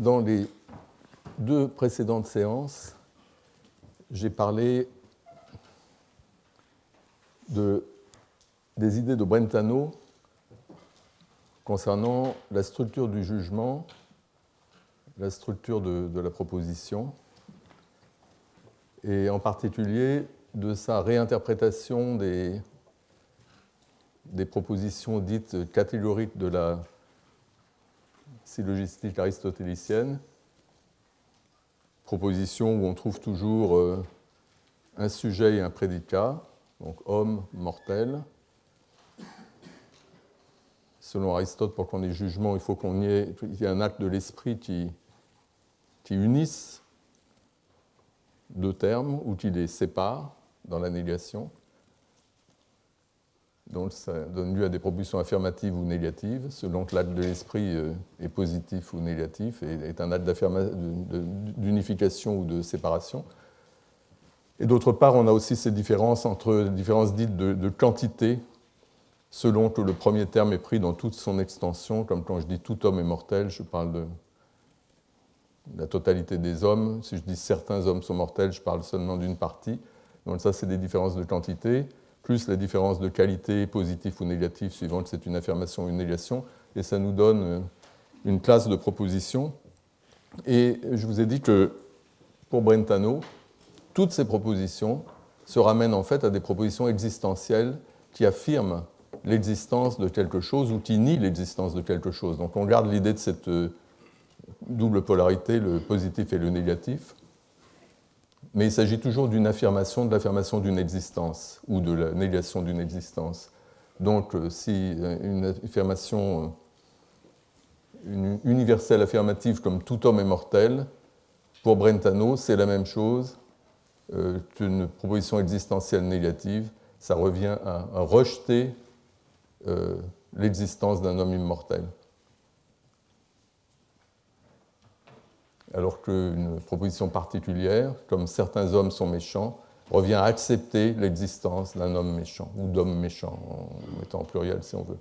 Dans les deux précédentes séances, j'ai parlé des idées de Brentano concernant la structure du jugement, la structure de la proposition, et en particulier de sa réinterprétation des propositions dites catégoriques de la syllogistique aristotélicienne, proposition où on trouve toujours un sujet et un prédicat, donc homme, mortel. Selon Aristote, pour qu'on ait jugement, il faut qu'il y ait un acte de l'esprit qui unisse deux termes ou qui les sépare dans la négation. Donc ça donne lieu à des propositions affirmatives ou négatives, selon que l'acte de l'esprit est positif ou négatif, et est un acte d'unification ou de séparation. Et d'autre part, on a aussi ces différences dites de quantité, selon que le premier terme est pris dans toute son extension, comme quand je dis tout homme est mortel, je parle de la totalité des hommes. Si je dis certains hommes sont mortels, je parle seulement d'une partie. Donc ça, c'est des différences de quantité, plus la différence de qualité, positif ou négatif, suivant que c'est une affirmation ou une négation, et ça nous donne une classe de propositions. Et je vous ai dit que, pour Brentano, toutes ces propositions se ramènent en fait à des propositions existentielles qui affirment l'existence de quelque chose ou qui nient l'existence de quelque chose. Donc on garde l'idée de cette double polarité, le positif et le négatif, mais il s'agit toujours d'une affirmation, de l'affirmation d'une existence ou de la négation d'une existence. Donc si une affirmation, une universelle affirmative comme tout homme est mortel, pour Brentano, c'est la même chose qu'une proposition existentielle négative. Ça revient à rejeter l'existence d'un homme immortel. Alors qu'une proposition particulière, comme certains hommes sont méchants, revient à accepter l'existence d'un homme méchant, ou d'hommes méchants, en mettant en pluriel si on veut.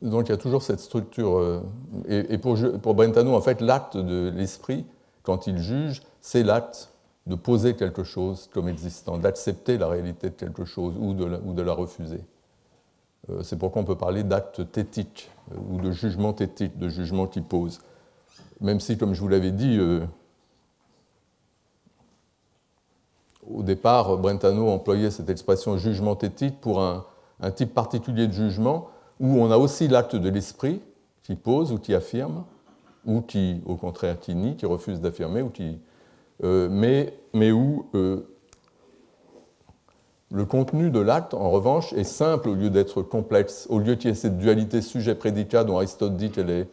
Donc il y a toujours cette structure. Et pour Brentano, en fait, l'acte de l'esprit, quand il juge, c'est l'acte de poser quelque chose comme existant, d'accepter la réalité de quelque chose ou de la refuser. C'est pourquoi on peut parler d'acte thétique ou de jugement thétique, de jugement qui pose. Même si, comme je vous l'avais dit, au départ, Brentano employait cette expression jugement thétique pour un type particulier de jugement où on a aussi l'acte de l'esprit qui pose ou qui affirme, ou qui, au contraire, qui nie, qui refuse d'affirmer, ou qui, mais où le contenu de l'acte, en revanche, est simple au lieu d'être complexe, au lieu qu'il y ait cette dualité sujet-prédicat dont Aristote dit qu'elle est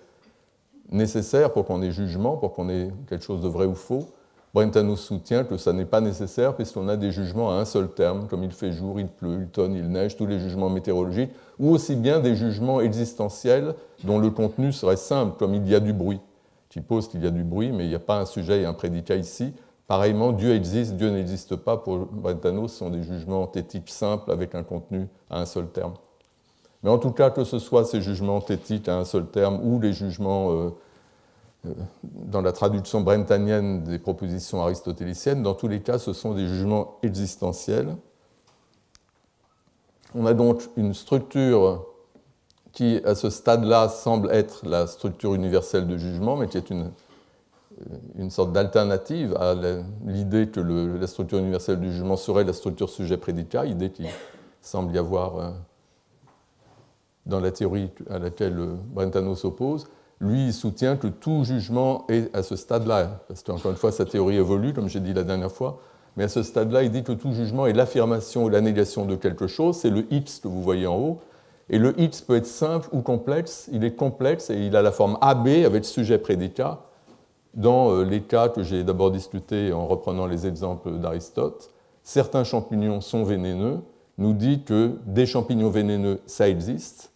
nécessaire pour qu'on ait jugement, pour qu'on ait quelque chose de vrai ou faux. Brentano soutient que ça n'est pas nécessaire puisqu'on a des jugements à un seul terme, comme il fait jour, il pleut, il tonne, il neige, tous les jugements météorologiques, ou aussi bien des jugements existentiels dont le contenu serait simple, comme il y a du bruit, qui pose qu'il y a du bruit, mais il n'y a pas un sujet et un prédicat ici. Pareillement, Dieu existe, Dieu n'existe pas. Pour Brentano, ce sont des jugements thétiques simples avec un contenu à un seul terme. Mais en tout cas, que ce soit ces jugements thétiques à un seul terme ou les jugements dans la traduction brentanienne des propositions aristotéliciennes, dans tous les cas, ce sont des jugements existentiels. On a donc une structure qui, à ce stade-là, semble être la structure universelle de jugement, mais qui est une sorte d'alternative à l'idée que la structure universelle du jugement serait la structure sujet-prédicat, idée qui semble y avoir dans la théorie à laquelle Brentano s'oppose. Lui, il soutient que tout jugement est à ce stade-là, parce qu'encore une fois, sa théorie évolue, comme j'ai dit la dernière fois, mais à ce stade-là, il dit que tout jugement est l'affirmation ou la négation de quelque chose, c'est le X que vous voyez en haut, et le X peut être simple ou complexe, il est complexe et il a la forme AB avec sujet-prédicat, dans les cas que j'ai d'abord discutés en reprenant les exemples d'Aristote. Certains champignons sont vénéneux, nous dit que des champignons vénéneux, ça existe.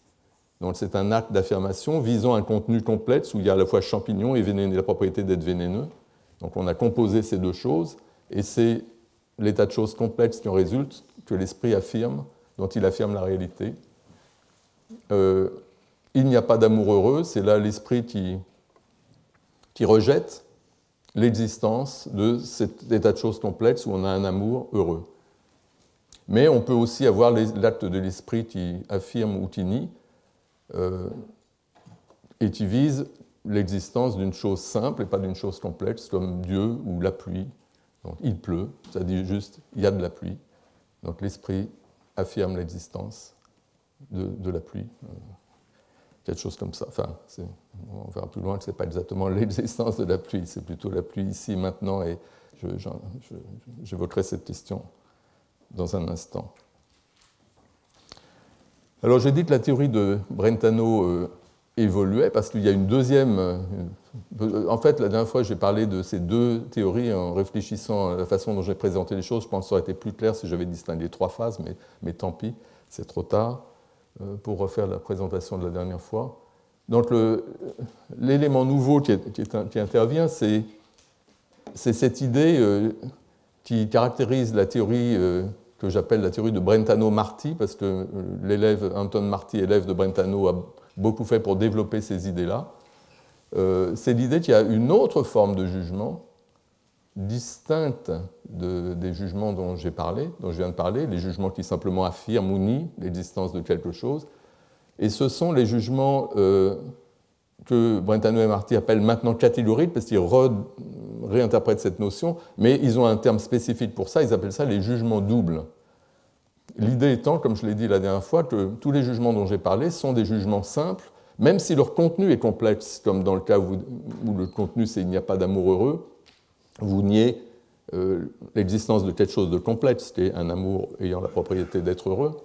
Donc c'est un acte d'affirmation visant un contenu complexe où il y a à la fois champignon et la propriété d'être vénéneux. Donc on a composé ces deux choses, et c'est l'état de choses complexe qui en résulte que l'esprit affirme, dont il affirme la réalité. il n'y a pas d'amour heureux, c'est là l'esprit qui rejette l'existence de cet état de choses complexe où on a un amour heureux. Mais on peut aussi avoir l'acte de l'esprit qui affirme ou qui nie et qui vise l'existence d'une chose simple et pas d'une chose complexe comme Dieu ou la pluie. Donc il pleut, ça dit juste il y a de la pluie. Donc l'esprit affirme l'existence de la pluie. Quelque chose comme ça. Enfin, on verra plus loin que ce n'est pas exactement l'existence de la pluie, c'est plutôt la pluie ici, maintenant, et j'évoquerai cette question dans un instant. Alors j'ai dit que la théorie de Brentano évoluait parce qu'il y a une deuxième... En fait, la dernière fois, j'ai parlé de ces deux théories en réfléchissant à la façon dont j'ai présenté les choses. Je pense que ça aurait été plus clair si j'avais distingué trois phases, mais tant pis, c'est trop tard pour refaire la présentation de la dernière fois. Donc l'élément nouveau qui intervient, c'est cette idée qui caractérise la théorie que j'appelle la théorie de Brentano-Marti, parce que l'élève Anton Marti, élève de Brentano, a beaucoup fait pour développer ces idées-là. C'est l'idée qu'il y a une autre forme de jugement, distincte des jugements dont je viens de parler, les jugements qui simplement affirment ou nient l'existence de quelque chose. Et ce sont les jugements que Brentano et Marti appellent maintenant catégoriques, parce qu'ils réinterprètent cette notion, mais ils ont un terme spécifique pour ça, ils appellent ça les jugements doubles. L'idée étant, comme je l'ai dit la dernière fois, que tous les jugements dont j'ai parlé sont des jugements simples, même si leur contenu est complexe, comme dans le cas où le contenu c'est « il n'y a pas d'amour heureux », vous niez l'existence de quelque chose de complexe, qui est un amour ayant la propriété d'être heureux.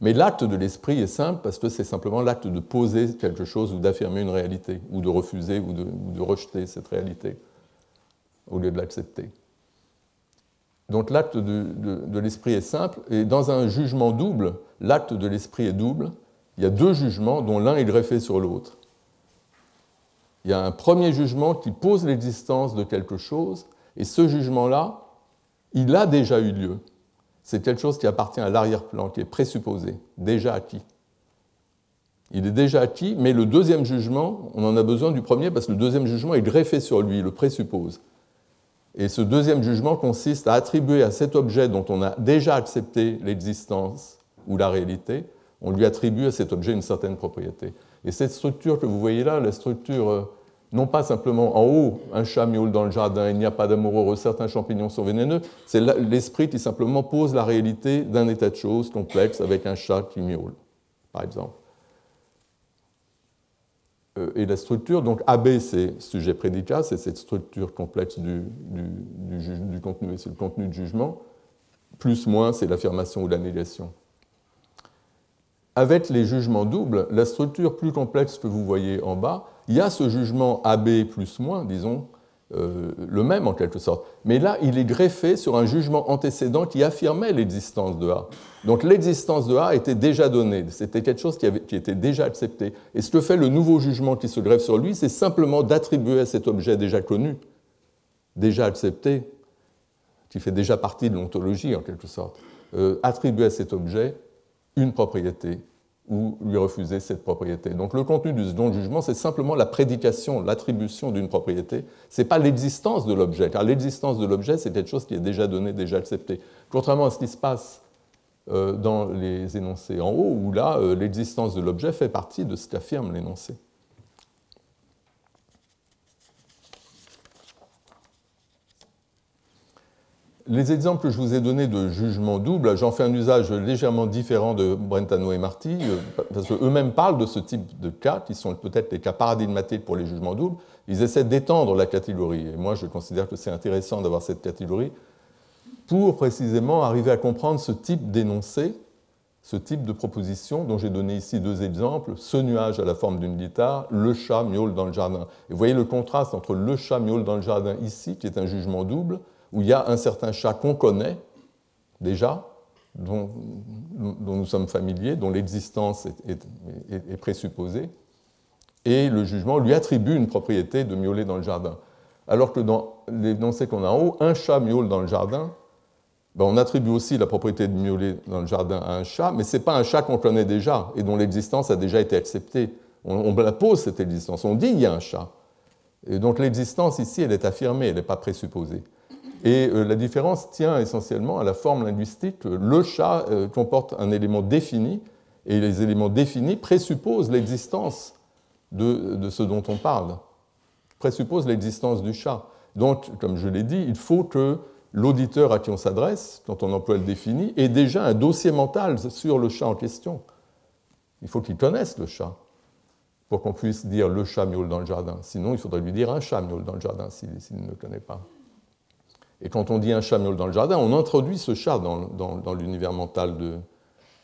Mais l'acte de l'esprit est simple parce que c'est simplement l'acte de poser quelque chose ou d'affirmer une réalité, ou de refuser ou de rejeter cette réalité, au lieu de l'accepter. Donc l'acte de l'esprit est simple, et dans un jugement double, l'acte de l'esprit est double. Il y a deux jugements dont l'un est greffé sur l'autre. Il y a un premier jugement qui pose l'existence de quelque chose, et ce jugement-là, il a déjà eu lieu. C'est quelque chose qui appartient à l'arrière-plan, qui est présupposé, déjà acquis. Il est déjà acquis, mais le deuxième jugement, on en a besoin du premier parce que le deuxième jugement est greffé sur lui, il le présuppose. Et ce deuxième jugement consiste à attribuer à cet objet dont on a déjà accepté l'existence ou la réalité, on lui attribue à cet objet une certaine propriété. Et cette structure que vous voyez là, la structure, non pas simplement en haut, un chat miaule dans le jardin, il n'y a pas d'amour heureux, certains champignons sont vénéneux, c'est l'esprit qui simplement pose la réalité d'un état de choses complexe avec un chat qui miaule, par exemple. Et la structure, donc AB c'est sujet-prédicat, c'est cette structure complexe du contenu, c'est le contenu de jugement, plus moins c'est l'affirmation ou la négation. Avec les jugements doubles, la structure plus complexe que vous voyez en bas, il y a ce jugement AB plus moins, disons, le même en quelque sorte. Mais là, il est greffé sur un jugement antécédent qui affirmait l'existence de A. Donc l'existence de A était déjà donnée, c'était quelque chose qui était déjà accepté. Et ce que fait le nouveau jugement qui se greffe sur lui, c'est simplement d'attribuer à cet objet déjà connu, déjà accepté, qui fait déjà partie de l'ontologie en quelque sorte, attribuer à cet objet une propriété ou lui refuser cette propriété. Donc le contenu du second jugement, c'est simplement la prédication, l'attribution d'une propriété. Ce n'est pas l'existence de l'objet, car l'existence de l'objet, c'est quelque chose qui est déjà donné, déjà accepté. Contrairement à ce qui se passe dans les énoncés en haut, où là, l'existence de l'objet fait partie de ce qu'affirme l'énoncé. Les exemples que je vous ai donnés de jugement double, j'en fais un usage légèrement différent de Brentano et Marti, parce qu'eux-mêmes parlent de ce type de cas, qui sont peut-être les cas paradigmatiques pour les jugements doubles. Ils essaient d'étendre la catégorie. Et moi, je considère que c'est intéressant d'avoir cette catégorie pour précisément arriver à comprendre ce type d'énoncé, ce type de proposition, dont j'ai donné ici deux exemples, ce nuage à la forme d'une guitare, le chat miaule dans le jardin. Et vous voyez le contraste entre le chat miaule dans le jardin ici, qui est un jugement double, où il y a un certain chat qu'on connaît déjà, dont nous sommes familiers, dont l'existence est présupposée, et le jugement lui attribue une propriété de miauler dans le jardin. Alors que dans l'énoncé qu'on a en haut, un chat miaule dans le jardin, ben, on attribue aussi la propriété de miauler dans le jardin à un chat, mais ce n'est pas un chat qu'on connaît déjà et dont l'existence a déjà été acceptée. On la pose, cette existence. On dit qu'il y a un chat. Et donc l'existence ici, elle est affirmée, elle n'est pas présupposée. Et la différence tient essentiellement à la forme linguistique. Le chat comporte un élément défini, et les éléments définis présupposent l'existence de ce dont on parle, présupposent l'existence du chat. Donc, comme je l'ai dit, il faut que l'auditeur à qui on s'adresse, quand on emploie le défini, ait déjà un dossier mental sur le chat en question. Il faut qu'il connaisse le chat pour qu'on puisse dire le chat miaule dans le jardin. Sinon, il faudrait lui dire un chat miaule dans le jardin s'il ne le connaît pas. Et quand on dit un chat miaule dans le jardin, on introduit ce chat dans l'univers mental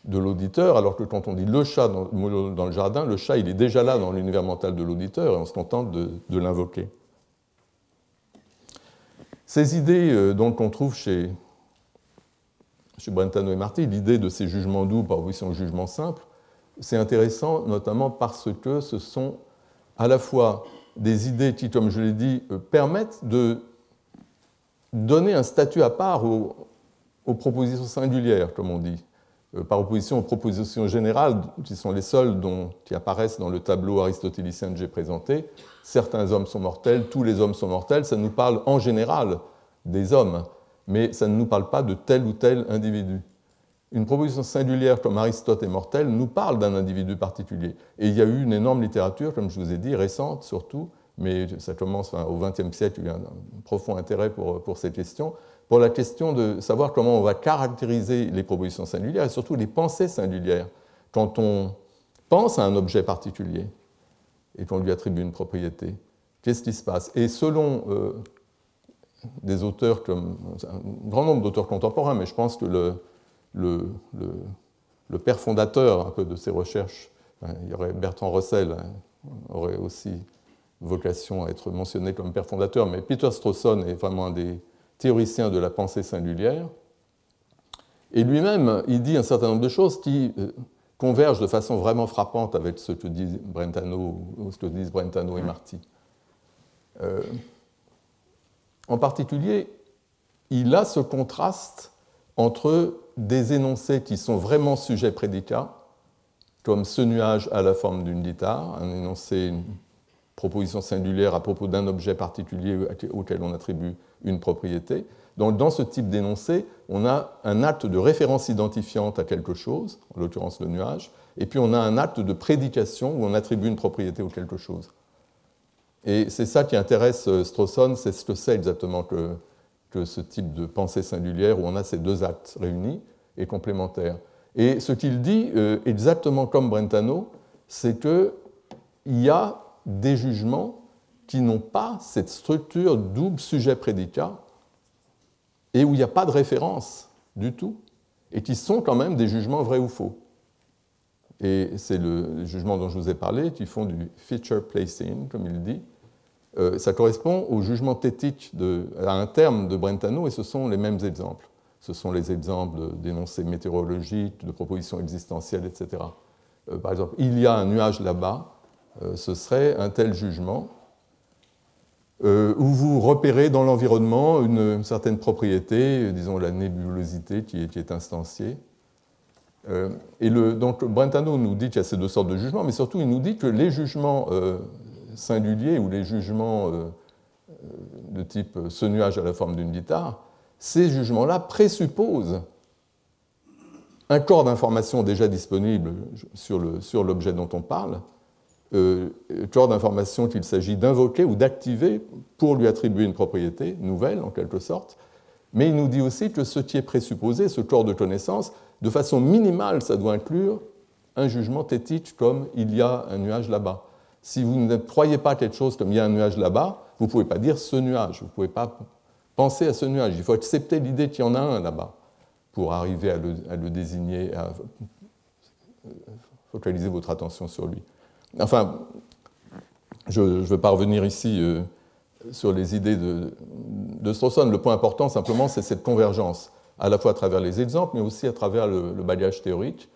de l'auditeur, alors que quand on dit le chat miaule dans le jardin, le chat il est déjà là dans l'univers mental de l'auditeur et on se contente de l'invoquer. Ces idées donc, qu'on trouve chez Brentano et Marty, l'idée de ces jugements doubles par opposition aux jugements simples, c'est intéressant notamment parce que ce sont à la fois des idées qui, comme je l'ai dit, permettent de donner un statut à part aux propositions singulières, comme on dit, par opposition aux propositions générales, qui sont les seules qui apparaissent dans le tableau aristotélicien que j'ai présenté. Certains hommes sont mortels, tous les hommes sont mortels, ça nous parle en général des hommes, mais ça ne nous parle pas de tel ou tel individu. Une proposition singulière comme Aristote est mortel nous parle d'un individu particulier. Et il y a eu une énorme littérature, comme je vous ai dit, récente surtout, mais ça commence au XXe siècle, il y a un profond intérêt pour ces questions, pour la question de savoir comment on va caractériser les propositions singulières et surtout les pensées singulières. Quand on pense à un objet particulier et qu'on lui attribue une propriété, qu'est-ce qui se passe? Et selon des auteurs comme un grand nombre d'auteurs contemporains, mais je pense que le père fondateur un peu de ces recherches, il y aurait Bertrand Russell, aurait aussi vocation à être mentionné comme père fondateur, mais Peter Strawson est vraiment un des théoriciens de la pensée singulière. Et lui-même, il dit un certain nombre de choses qui convergent de façon vraiment frappante avec ce que disent Brentano et Marty. En particulier, il a ce contraste entre des énoncés qui sont vraiment sujet-prédicat, comme ce nuage a la forme d'une guitare, un énoncé, une proposition singulière à propos d'un objet particulier auquel on attribue une propriété. Donc, dans ce type d'énoncé, on a un acte de référence identifiante à quelque chose, en l'occurrence le nuage, et puis on a un acte de prédication où on attribue une propriété au quelque chose. Et c'est ça qui intéresse Strawson, c'est ce que c'est exactement que ce type de pensée singulière où on a ces deux actes réunis et complémentaires. Et ce qu'il dit, exactement comme Brentano, c'est qu'il y a des jugements qui n'ont pas cette structure double sujet-prédicat et où il n'y a pas de référence du tout, et qui sont quand même des jugements vrais ou faux. Et c'est le jugement dont je vous ai parlé, qui font du feature placing, comme il dit. Ça correspond au jugement thétique à un terme de Brentano, et ce sont les mêmes exemples. Ce sont les exemples d'énoncés météorologiques, de propositions existentielles, etc. Par exemple, il y a un nuage là-bas, ce serait un tel jugement, où vous repérez dans l'environnement une certaine propriété, disons la nébulosité qui est instanciée. Donc Brentano nous dit qu'il y a ces deux sortes de jugements, mais surtout il nous dit que les jugements singuliers ou les jugements de type ce nuage a la forme d'une guitare, ces jugements-là présupposent un corps d'information déjà disponible sur l'objet dont on parle, corps d'information qu'il s'agit d'invoquer ou d'activer pour lui attribuer une propriété nouvelle, en quelque sorte. Mais il nous dit aussi que ce qui est présupposé, ce corps de connaissance, de façon minimale, ça doit inclure un jugement thétique comme « il y a un nuage là-bas ». Si vous ne croyez pas quelque chose comme « il y a un nuage là-bas », vous ne pouvez pas dire « ce nuage », vous ne pouvez pas penser à ce nuage. Il faut accepter l'idée qu'il y en a un là-bas pour arriver à le désigner, à focaliser votre attention sur lui. Enfin, je ne veux pas revenir ici sur les idées de Strawson. Le point important, simplement, c'est cette convergence, à la fois à travers les exemples, mais aussi à travers le bagage théorique.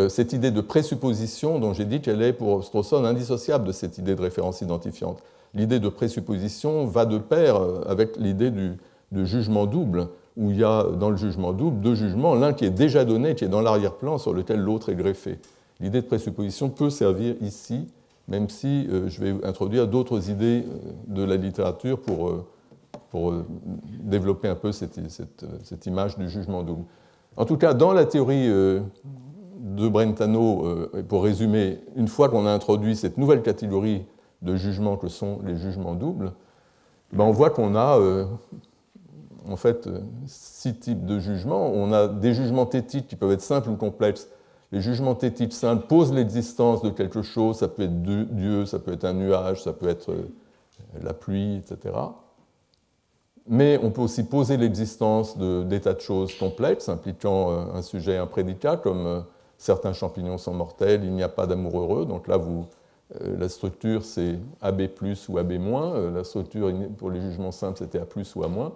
Cette idée de présupposition, dont j'ai dit qu'elle est pour Strawson indissociable de cette idée de référence identifiante. L'idée de présupposition va de pair avec l'idée de jugement double, où il y a dans le jugement double deux jugements, l'un qui est déjà donné, qui est dans l'arrière-plan, sur lequel l'autre est greffé. L'idée de présupposition peut servir ici, même si je vais introduire d'autres idées de la littérature pour développer un peu cette image du jugement double. En tout cas, dans la théorie de Brentano, pour résumer, une fois qu'on a introduit cette nouvelle catégorie de jugements que sont les jugements doubles, ben on voit qu'on a en fait 6 types de jugements. On a des jugements thétiques qui peuvent être simples ou complexes. Les jugements thétiques simples posent l'existence de quelque chose, ça peut être Dieu, ça peut être un nuage, ça peut être la pluie, etc. Mais on peut aussi poser l'existence des tas de choses complexes, impliquant un sujet, un prédicat, comme certains champignons sont mortels, il n'y a pas d'amour heureux. Donc là, la structure, c'est AB+, ou AB-. La structure, pour les jugements simples, c'était A+, ou A-.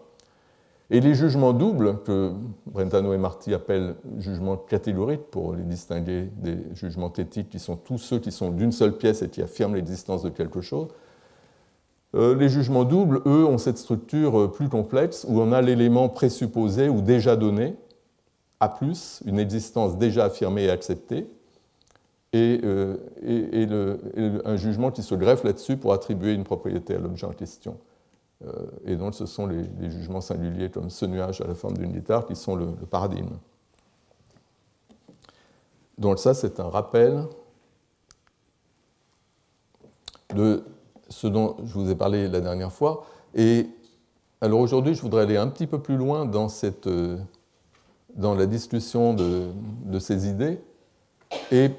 Et les jugements doubles, que Brentano et Marty appellent jugements catégoriques, pour les distinguer des jugements thétiques, qui sont tous ceux qui sont d'une seule pièce et qui affirment l'existence de quelque chose, les jugements doubles, eux, ont cette structure plus complexe, où on a l'élément présupposé ou déjà donné, A+, une existence déjà affirmée et acceptée, et un jugement qui se greffe là-dessus pour attribuer une propriété à l'objet en question. Et donc ce sont les jugements singuliers comme ce nuage à la forme d'une guitare qui sont le paradigme. Donc ça, c'est un rappel de ce dont je vous ai parlé la dernière fois. Et alors aujourd'hui, je voudrais aller un petit peu plus loin dans la discussion de ces idées et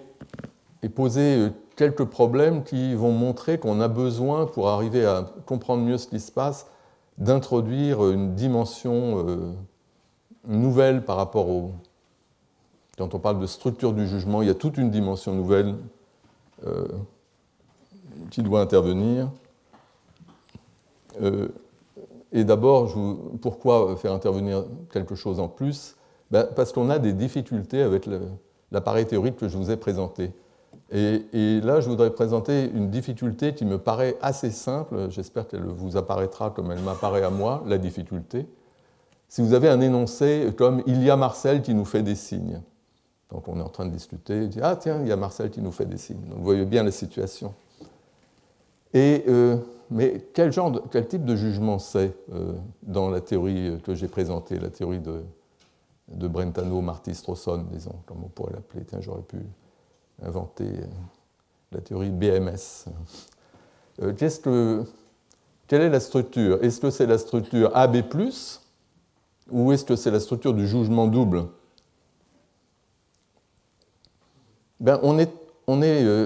poser quelques problèmes qui vont montrer qu'on a besoin, pour arriver à comprendre mieux ce qui se passe, d'introduire une dimension nouvelle par rapport au... Quand on parle de structure du jugement, il y a toute une dimension nouvelle qui doit intervenir. Et d'abord, pourquoi faire intervenir quelque chose en plus? Parce qu'on a des difficultés avec l'appareil théorique que je vous ai présenté. Et là, je voudrais présenter une difficulté qui me paraît assez simple. J'espère qu'elle vous apparaîtra comme elle m'apparaît à moi, la difficulté. Si vous avez un énoncé comme « il y a Marcel qui nous fait des signes », donc on est en train de discuter, dit « ah tiens, il y a Marcel qui nous fait des signes ». Donc vous voyez bien la situation. Mais quel type de jugement c'est dans la théorie que j'ai présentée, la théorie de Brentano, Marty, Strawson, disons, comme on pourrait l'appeler. Tiens, j'aurais pu inventer la théorie BMS. Quelle est la structure? Est-ce que c'est la structure AB+, ou est-ce que c'est la structure du jugement double? On est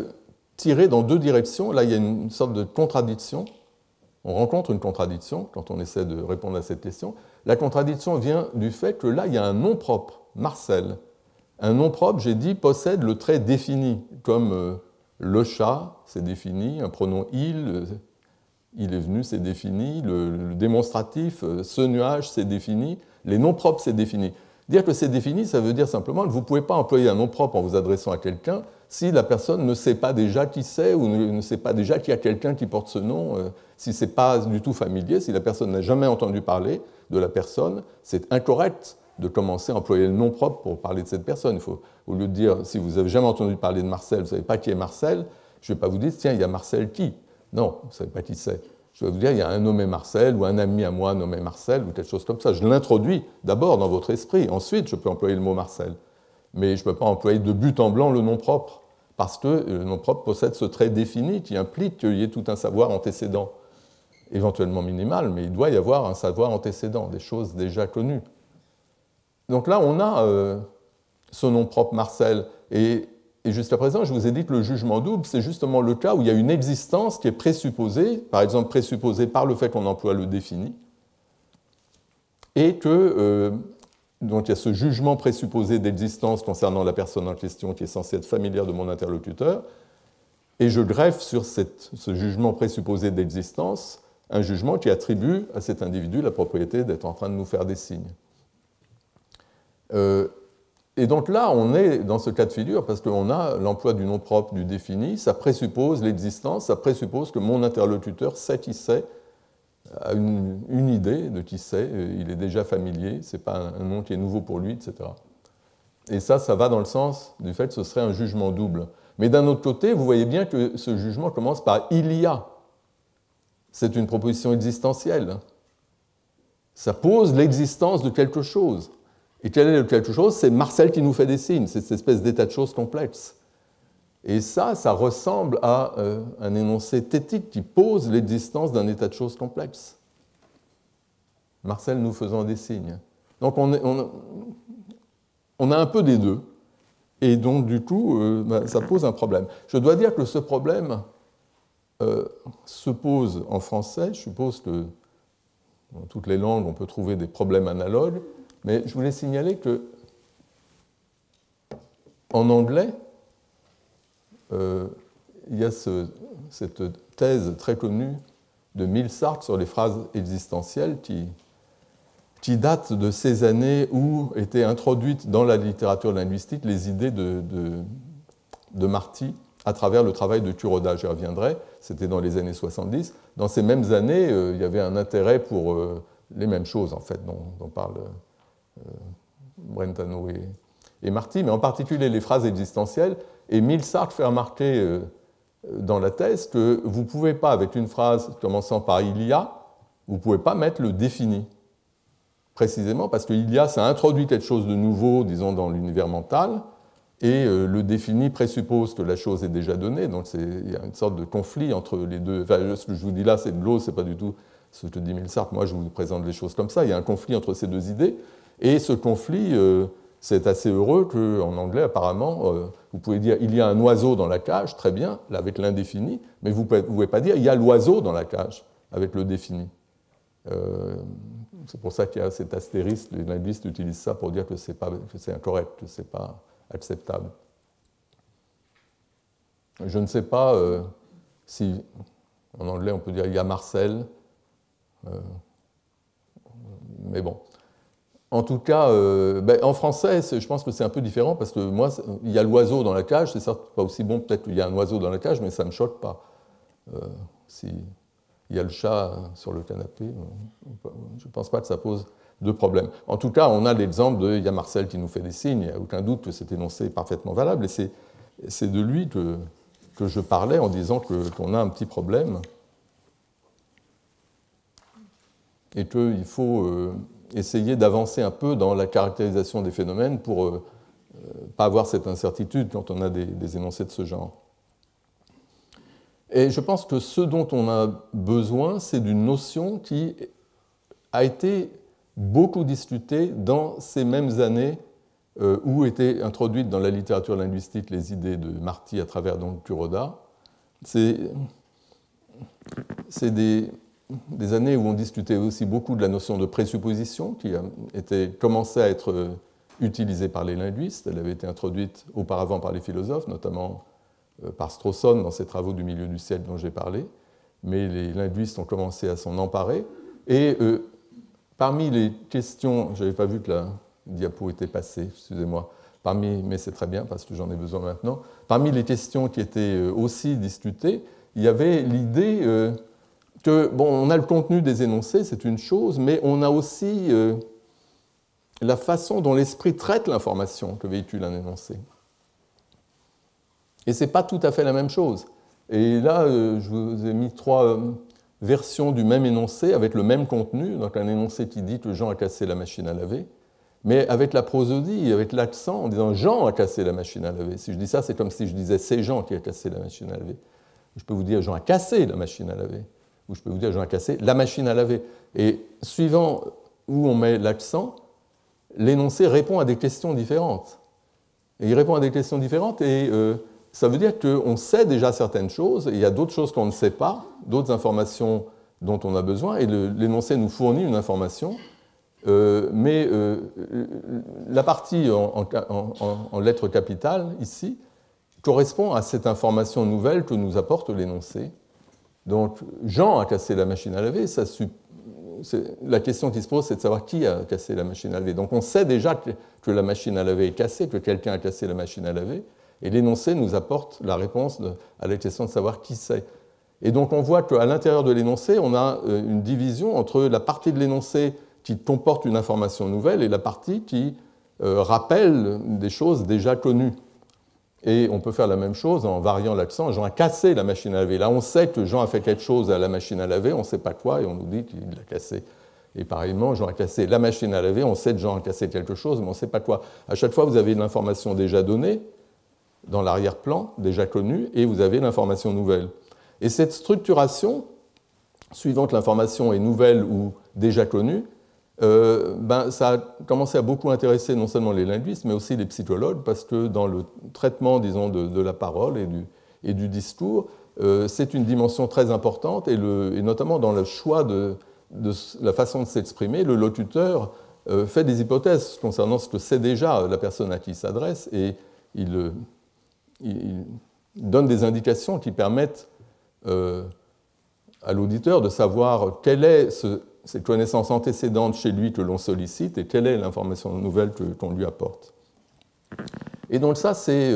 tiré dans deux directions. Là, il y a une sorte de contradiction. On rencontre une contradiction quand on essaie de répondre à cette question. La contradiction vient du fait que là, il y a un nom propre, Marcel. Un nom propre, j'ai dit, possède le trait défini, comme le chat, c'est défini, un pronom il est venu, c'est défini, le démonstratif, ce nuage, c'est défini, les noms propres, c'est défini. Dire que c'est défini, ça veut dire simplement que vous ne pouvez pas employer un nom propre en vous adressant à quelqu'un si la personne ne sait pas déjà qui c'est ou ne sait pas déjà qu'il y a quelqu'un qui porte ce nom, si ce n'est pas du tout familier, si la personne n'a jamais entendu parler de la personne, c'est incorrect de commencer à employer le nom propre pour parler de cette personne. Il faut, au lieu de dire, si vous n'avez jamais entendu parler de Marcel, vous ne savez pas qui est Marcel, je ne vais pas vous dire, tiens, il y a Marcel qui? Non, vous ne savez pas qui c'est. Je vais vous dire, il y a un nommé Marcel ou un ami à moi nommé Marcel ou quelque chose comme ça. Je l'introduis d'abord dans votre esprit. Ensuite, je peux employer le mot Marcel. Mais je ne peux pas employer de but en blanc le nom propre, parce que le nom propre possède ce trait défini qui implique qu'il y ait tout un savoir antécédent, éventuellement minimal, mais il doit y avoir un savoir antécédent, des choses déjà connues. Donc là, on a ce nom propre Marcel, et jusqu'à présent, je vous ai dit que le jugement double, c'est justement le cas où il y a une existence qui est présupposée, par exemple présupposée par le fait qu'on emploie le défini, et que donc il y a ce jugement présupposé d'existence concernant la personne en question qui est censée être familière de mon interlocuteur, et je greffe sur ce jugement présupposé d'existence un jugement qui attribue à cet individu la propriété d'être en train de nous faire des signes. Et donc là, on est dans ce cas de figure parce qu'on a l'emploi du nom propre, du défini, ça présuppose l'existence, ça présuppose que mon interlocuteur sait qui c'est, a une idée de qui c'est, il est déjà familier, ce n'est pas un nom qui est nouveau pour lui, etc. Et ça va dans le sens du fait que ce serait un jugement double. Mais d'un autre côté, vous voyez bien que ce jugement commence par « il y a ». C'est une proposition existentielle. Ça pose l'existence de quelque chose. Et quel est le quelque chose? C'est Marcel qui nous fait des signes, c'est cette espèce d'état de choses complexe. Et ça ressemble à un énoncé thétique qui pose l'existence d'un état de choses complexe. Marcel nous faisant des signes. Donc on a un peu des deux. Et donc, du coup, ça pose un problème. Je dois dire que ce problème se pose en français. Je suppose que dans toutes les langues, on peut trouver des problèmes analogues. Mais je voulais signaler que en anglais, il y a cette thèse très connue de Mills-Sark sur les phrases existentielles qui date de ces années où étaient introduites dans la littérature linguistique les idées de Marty à travers le travail de Kuroda. J'y reviendrai, c'était dans les années 70. Dans ces mêmes années, il y avait un intérêt pour les mêmes choses, en fait, dont parlent Brentano et Marty, mais en particulier les phrases existentielles. Et Mills-Sark fait remarquer dans la thèse que vous ne pouvez pas, avec une phrase commençant par « il y a », vous ne pouvez pas mettre le défini. Précisément parce que il y a, ça introduit quelque chose de nouveau, disons, dans l'univers mental, et le défini présuppose que la chose est déjà donnée, donc il y a une sorte de conflit entre les deux. Enfin, ce que je vous dis là, c'est de l'eau, ce n'est pas du tout ce que dit Mills-Sark, moi je vous présente les choses comme ça, il y a un conflit entre ces deux idées, et ce conflit, c'est assez heureux qu'en anglais, apparemment, vous pouvez dire « il y a un oiseau dans la cage », très bien, là, avec l'indéfini, mais vous ne pouvez pas dire « il y a l'oiseau dans la cage », avec le défini. C'est pour ça qu'il y a cet astérisque, les linguistes utilisent ça pour dire que c'est incorrect, que ce n'est pas acceptable. Je ne sais pas si, en anglais, on peut dire « il y a Marcel », mais bon. En tout cas, en français, je pense que c'est un peu différent, parce que moi, il y a l'oiseau dans la cage, c'est certes pas aussi bon, peut-être qu'il y a un oiseau dans la cage, mais ça ne me choque pas. Si il y a le chat sur le canapé, je ne pense pas que ça pose de problème. En tout cas, on a l'exemple de « il y a Marcel qui nous fait des signes », il n'y a aucun doute que cet énoncé est parfaitement valable, et c'est de lui que je parlais en disant qu'on a un petit problème, et qu'il faut essayer d'avancer un peu dans la caractérisation des phénomènes pour ne pas avoir cette incertitude quand on a des énoncés de ce genre. Et je pense que ce dont on a besoin, c'est d'une notion qui a été beaucoup discutée dans ces mêmes années où étaient introduites dans la littérature linguistique les idées de Marty à travers donc Kuroda. C'est des années où on discutait aussi beaucoup de la notion de présupposition qui commençait à être utilisée par les linguistes. Elle avait été introduite auparavant par les philosophes, notamment par Strawson dans ses travaux du milieu du siècle dont j'ai parlé, mais les linguistes ont commencé à s'en emparer. Et parmi les questions, je n'avais pas vu que la diapo était passée, excusez-moi, mais c'est très bien parce que j'en ai besoin maintenant, parmi les questions qui étaient aussi discutées, il y avait l'idée que, bon, on a le contenu des énoncés, c'est une chose, mais on a aussi la façon dont l'esprit traite l'information que véhicule un énoncé. Et ce n'est pas tout à fait la même chose. Et là, je vous ai mis 3 versions du même énoncé avec le même contenu, donc un énoncé qui dit que Jean a cassé la machine à laver, mais avec la prosodie, avec l'accent, en disant Jean a cassé la machine à laver. Si je dis ça, c'est comme si je disais c'est Jean qui a cassé la machine à laver. Je peux vous dire Jean a cassé la machine à laver, ou je peux vous dire Jean a cassé la machine à laver. Et suivant où on met l'accent, l'énoncé répond à des questions différentes. Et il répond à des questions différentes et ça veut dire qu'on sait déjà certaines choses, et il y a d'autres choses qu'on ne sait pas, d'autres informations dont on a besoin, et l'énoncé nous fournit une information, mais la partie en lettres capitales, ici, correspond à cette information nouvelle que nous apporte l'énoncé. Donc, Jean a cassé la machine à laver, la question qui se pose, c'est de savoir qui a cassé la machine à laver. Donc, on sait déjà que la machine à laver est cassée, que quelqu'un a cassé la machine à laver, et l'énoncé nous apporte la réponse à la question de savoir qui c'est. Et donc on voit qu'à l'intérieur de l'énoncé, on a une division entre la partie de l'énoncé qui comporte une information nouvelle et la partie qui rappelle des choses déjà connues. Et on peut faire la même chose en variant l'accent. Jean a cassé la machine à laver. Là, on sait que Jean a fait quelque chose à la machine à laver, on ne sait pas quoi, et on nous dit qu'il l'a cassé. Et pareillement, Jean a cassé la machine à laver, on sait que Jean a cassé quelque chose, mais on ne sait pas quoi. À chaque fois, vous avez une information déjà donnée, dans l'arrière-plan, déjà connue, et vous avez l'information nouvelle. Et cette structuration, suivant que l'information est nouvelle ou déjà connue, ça a commencé à beaucoup intéresser non seulement les linguistes, mais aussi les psychologues, parce que dans le traitement, disons, de la parole et du discours, c'est une dimension très importante, et notamment dans le choix de la façon de s'exprimer, le locuteur fait des hypothèses concernant ce que sait déjà la personne à qui il s'adresse, et il donne des indications qui permettent à l'auditeur de savoir quelle est cette connaissance antécédente chez lui que l'on sollicite et quelle est l'information nouvelle qu'on lui apporte. Et donc ça, c'est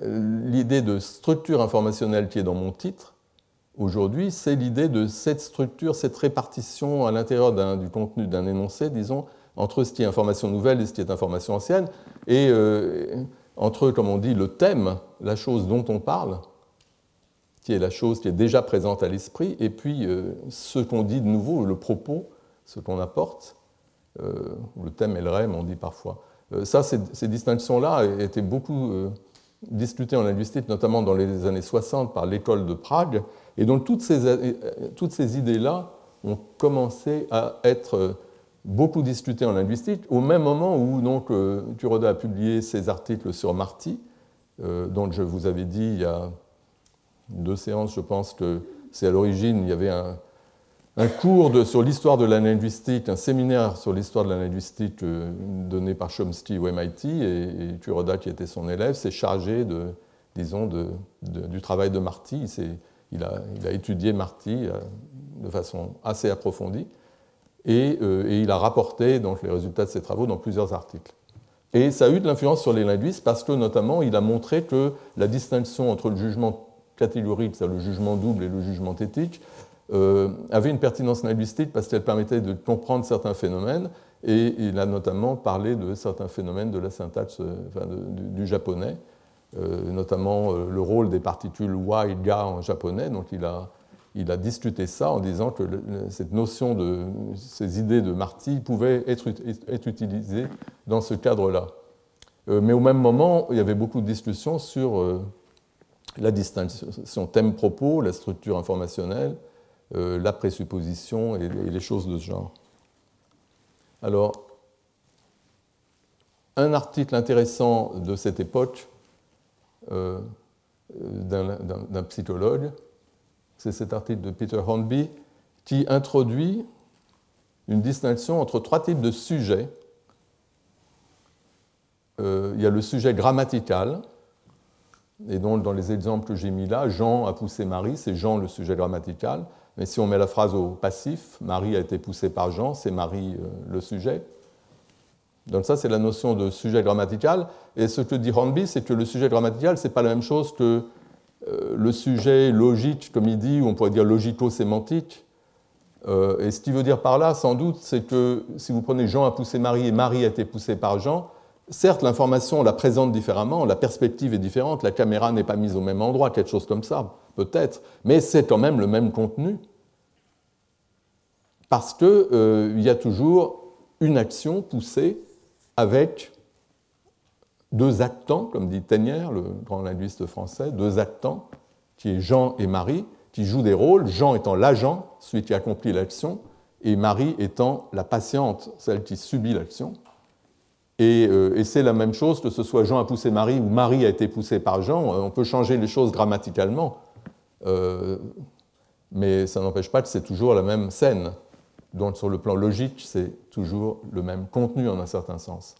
l'idée de structure informationnelle qui est dans mon titre. Aujourd'hui, c'est l'idée de cette structure, cette répartition à l'intérieur du contenu d'un énoncé, disons, entre ce qui est information nouvelle et ce qui est information ancienne, et entre, comme on dit, le thème, la chose dont on parle, qui est la chose qui est déjà présente à l'esprit, et puis ce qu'on dit de nouveau, le propos, ce qu'on apporte, le thème et le rème, on dit parfois. Ces distinctions-là étaient beaucoup discutées en linguistique, notamment dans les années 60 par l'école de Prague, et donc toutes ces idées-là ont commencé à être beaucoup discutées en linguistique, au même moment où donc, Kuroda a publié ses articles sur Marty, dont je vous avais dit il y a 2 séances, je pense que c'est à l'origine, il y avait un cours sur l'histoire de la linguistique, un séminaire sur l'histoire de la linguistique donné par Chomsky au MIT, et Kuroda, qui était son élève, s'est chargé du travail de Marty. Il a étudié Marty de façon assez approfondie, et il a rapporté donc, les résultats de ses travaux dans plusieurs articles. Et ça a eu de l'influence sur les linguistes parce que, notamment, il a montré que la distinction entre le jugement catégorique, c'est-à-dire le jugement double et le jugement thétique, avait une pertinence linguistique parce qu'elle permettait de comprendre certains phénomènes, et il a notamment parlé de certains phénomènes de la syntaxe du japonais, notamment le rôle des particules wa et ga en japonais. Donc il a discuté ça en disant que cette notion ces idées de Marty pouvaient être utilisées dans ce cadre-là. Mais au même moment, il y avait beaucoup de discussions sur la distinction thème-propos, la structure informationnelle, la présupposition et les choses de ce genre. Alors, un article intéressant de cette époque d'un psychologue, c'est cet article de Peter Hornby qui introduit une distinction entre 3 types de sujets. Il y a le sujet grammatical, et donc dans les exemples que j'ai mis là, Jean a poussé Marie, c'est Jean le sujet grammatical, mais si on met la phrase au passif, Marie a été poussée par Jean, c'est Marie le sujet. Donc ça, c'est la notion de sujet grammatical, et ce que dit Hornby, c'est que le sujet grammatical, ce n'est pas la même chose que le sujet logique, comme il dit, ou on pourrait dire logico-sémantique. Et ce qu'il veut dire par là, sans doute, c'est que si vous prenez Jean a poussé Marie et Marie a été poussée par Jean, certes, l'information, on la présente différemment, la perspective est différente, la caméra n'est pas mise au même endroit, quelque chose comme ça, peut-être, mais c'est quand même le même contenu, parce qu'il y a toujours une action poussée avec 2 actants, comme dit Ténière, le grand linguiste français, 2 actants, qui est Jean et Marie, qui jouent des rôles, Jean étant l'agent, celui qui accomplit l'action, et Marie étant la patiente, celle qui subit l'action. Et c'est la même chose, que ce soit Jean a poussé Marie ou Marie a été poussée par Jean, on peut changer les choses grammaticalement, mais ça n'empêche pas que c'est toujours la même scène. Donc sur le plan logique, c'est toujours le même contenu en un certain sens.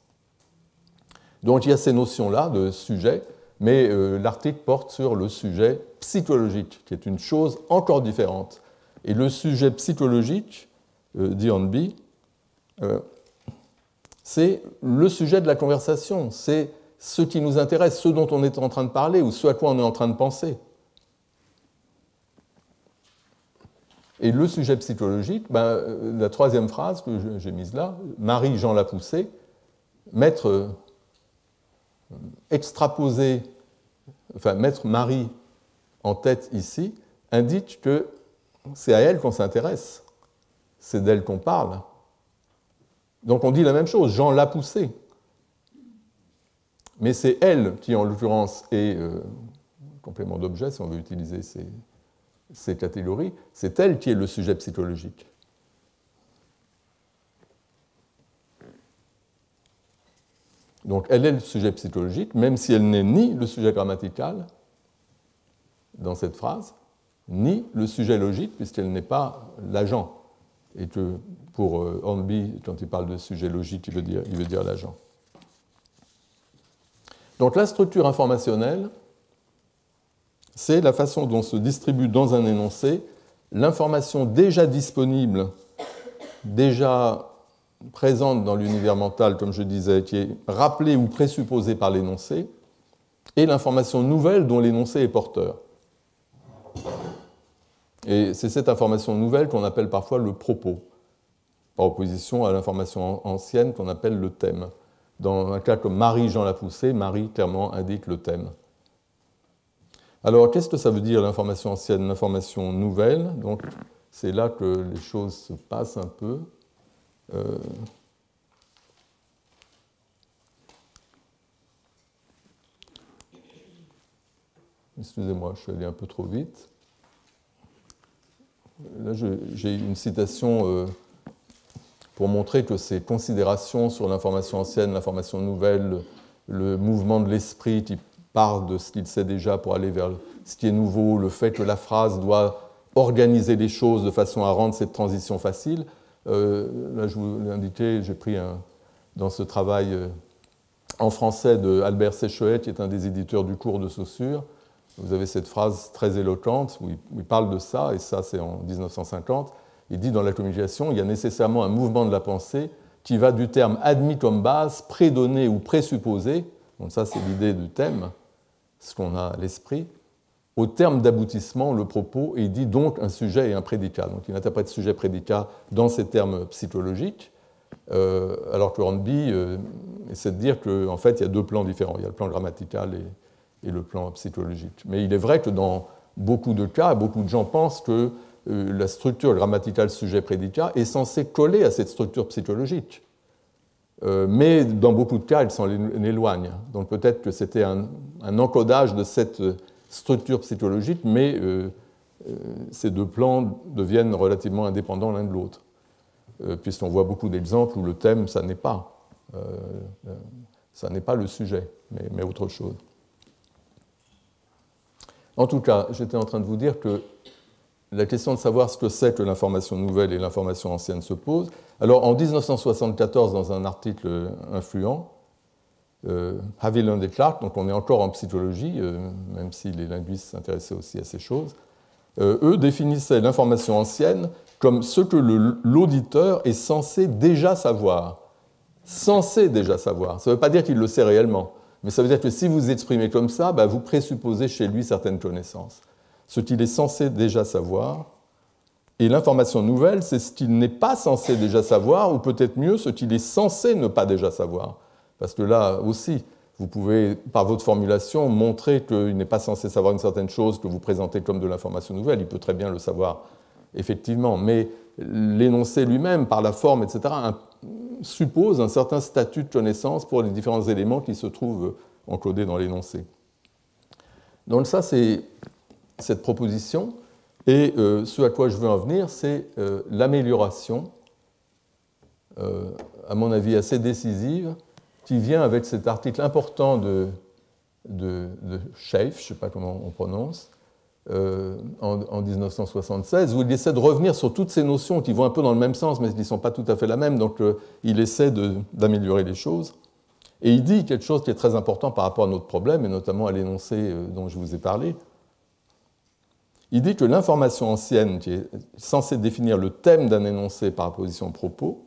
Donc il y a ces notions-là de sujet, mais l'article porte sur le sujet psychologique, qui est une chose encore différente. Et le sujet psychologique, dit Hornby, c'est le sujet de la conversation, c'est ce qui nous intéresse, ce dont on est en train de parler ou ce à quoi on est en train de penser. Et le sujet psychologique, la troisième phrase que j'ai mise là, Marie Jean l'a poussé, mettre Marie en tête ici, indique que c'est à elle qu'on s'intéresse, c'est d'elle qu'on parle. Donc on dit la même chose, Jean l'a poussé. Mais c'est elle qui, en l'occurrence, est complément d'objet, si on veut utiliser ces catégories, c'est elle qui est le sujet psychologique. Donc elle est le sujet psychologique, même si elle n'est ni le sujet grammatical dans cette phrase, ni le sujet logique, puisqu'elle n'est pas l'agent. Et que pour Hornby, quand il parle de sujet logique, il veut dire l'agent. Donc la structure informationnelle, c'est la façon dont se distribue dans un énoncé l'information déjà disponible, déjà présente dans l'univers mental, comme je disais, qui est rappelée ou présupposée par l'énoncé, et l'information nouvelle dont l'énoncé est porteur. Et c'est cette information nouvelle qu'on appelle parfois le propos, par opposition à l'information ancienne qu'on appelle le thème. Dans un cas comme Marie Jean l'a poussé, Marie clairement indique le thème. Alors, qu'est-ce que ça veut dire l'information ancienne, l'information nouvelle? Donc, c'est là que les choses se passent un peu. Excusez-moi, je suis allé un peu trop vite. Là, j'ai une citation pour montrer que ces considérations sur l'information ancienne, l'information nouvelle, le mouvement de l'esprit qui part de ce qu'il sait déjà pour aller vers ce qui est nouveau, le fait que la phrase doit organiser les choses de façon à rendre cette transition facile. Là, je vous l'ai indiqué, j'ai pris dans ce travail en français de Albert Séchelet, qui est un des éditeurs du cours de Saussure. Vous avez cette phrase très éloquente où il parle de ça, et ça c'est en 1950. Il dit dans la communication, il y a nécessairement un mouvement de la pensée qui va du terme admis comme base, prédonné ou présupposé, donc ça c'est l'idée du thème, ce qu'on a à l'esprit, au terme d'aboutissement, le propos, et il dit donc un sujet et un prédicat. Donc il interprète sujet-prédicat dans ces termes psychologiques, alors que Hornby essaie de dire qu'en fait il y a deux plans différents, il y a le plan grammatical et le plan psychologique. Mais il est vrai que dans beaucoup de cas, beaucoup de gens pensent que la structure grammaticale sujet-prédicat est censée coller à cette structure psychologique. Mais dans beaucoup de cas, elle s'en éloigne. Donc peut-être que c'était un encodage de cette structure psychologique, mais ces deux plans deviennent relativement indépendants l'un de l'autre, puisqu'on voit beaucoup d'exemples où le thème, ça n'est pas le sujet, mais autre chose. En tout cas, j'étais en train de vous dire que la question de savoir ce que c'est que l'information nouvelle et l'information ancienne se pose. Alors, en 1974, dans un article influent, Haviland et Clark, donc on est encore en psychologie, même si les linguistes s'intéressaient aussi à ces choses, eux définissaient l'information ancienne comme ce que l'auditeur est censé déjà savoir. Censé déjà savoir. Ça ne veut pas dire qu'il le sait réellement, mais ça veut dire que si vous exprimez comme ça, vous présupposez chez lui certaines connaissances. Ce qu'il est censé déjà savoir. Et l'information nouvelle, c'est ce qu'il n'est pas censé déjà savoir, ou peut-être mieux, ce qu'il est censé ne pas déjà savoir. Parce que là aussi, vous pouvez, par votre formulation, montrer qu'il n'est pas censé savoir une certaine chose que vous présentez comme de l'information nouvelle. Il peut très bien le savoir, effectivement. Mais l'énoncé lui-même, par la forme, etc., suppose un certain statut de connaissance pour les différents éléments qui se trouvent encodés dans l'énoncé. Donc ça, c'est cette proposition. Et ce à quoi je veux en venir, c'est l'amélioration, à mon avis assez décisive, qui vient avec cet article important de Schaef, je ne sais pas comment on prononce, en 1976, où il essaie de revenir sur toutes ces notions qui vont un peu dans le même sens, mais qui ne sont pas tout à fait la même, donc il essaie d'améliorer les choses. Et il dit quelque chose qui est très important par rapport à notre problème, et notamment à l'énoncé dont je vous ai parlé. Il dit que l'information ancienne, qui est censée définir le thème d'un énoncé par opposition au propos,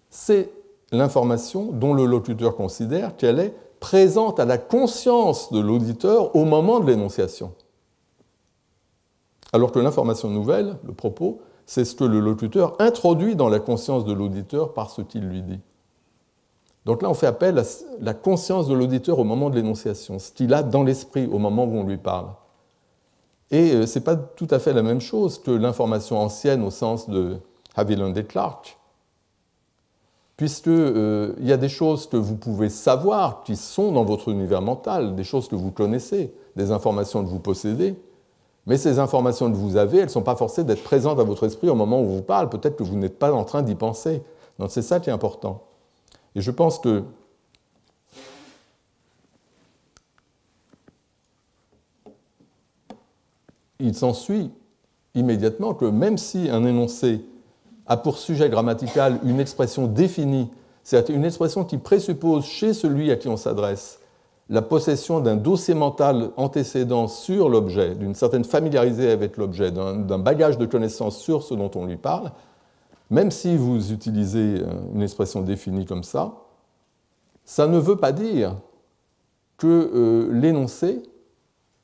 c'est l'information dont le locuteur considère qu'elle est présente à la conscience de l'auditeur au moment de l'énonciation. Alors que l'information nouvelle, le propos, c'est ce que le locuteur introduit dans la conscience de l'auditeur par ce qu'il lui dit. Donc là, on fait appel à la conscience de l'auditeur au moment de l'énonciation, ce qu'il a dans l'esprit au moment où on lui parle. Et ce n'est pas tout à fait la même chose que l'information ancienne au sens de Haviland et Clarke, puisqu'il y a des choses que vous pouvez savoir qui sont dans votre univers mental, des choses que vous connaissez, des informations que vous possédez, mais ces informations que vous avez, elles ne sont pas forcées d'être présentes à votre esprit au moment où vous parle. Peut-être que vous n'êtes pas en train d'y penser. Donc c'est ça qui est important. Et je pense que il s'ensuit immédiatement que même si un énoncé a pour sujet grammatical une expression définie, c'est-à-dire une expression qui présuppose chez celui à qui on s'adresse la possession d'un dossier mental antécédent sur l'objet, d'une certaine familiarité avec l'objet, d'un bagage de connaissances sur ce dont on lui parle, même si vous utilisez une expression définie comme ça ne veut pas dire que l'énoncé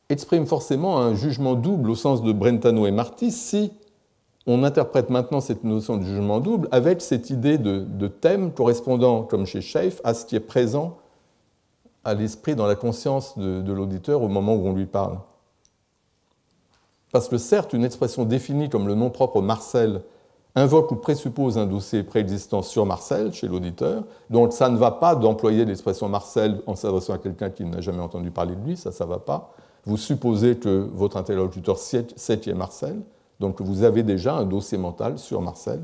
exprime forcément un jugement double au sens de Brentano et Marty si on interprète maintenant cette notion de jugement double avec cette idée de thème correspondant, comme chez Schaef, à ce qui est présent à l'esprit, dans la conscience de l'auditeur au moment où on lui parle. Parce que certes, une expression définie comme le nom propre Marcel invoque ou présuppose un dossier préexistant sur Marcel chez l'auditeur, donc ça ne va pas d'employer l'expression Marcel en s'adressant à quelqu'un qui n'a jamais entendu parler de lui, ça ne va pas. Vous supposez que votre interlocuteur sait qui est Marcel, donc vous avez déjà un dossier mental sur Marcel.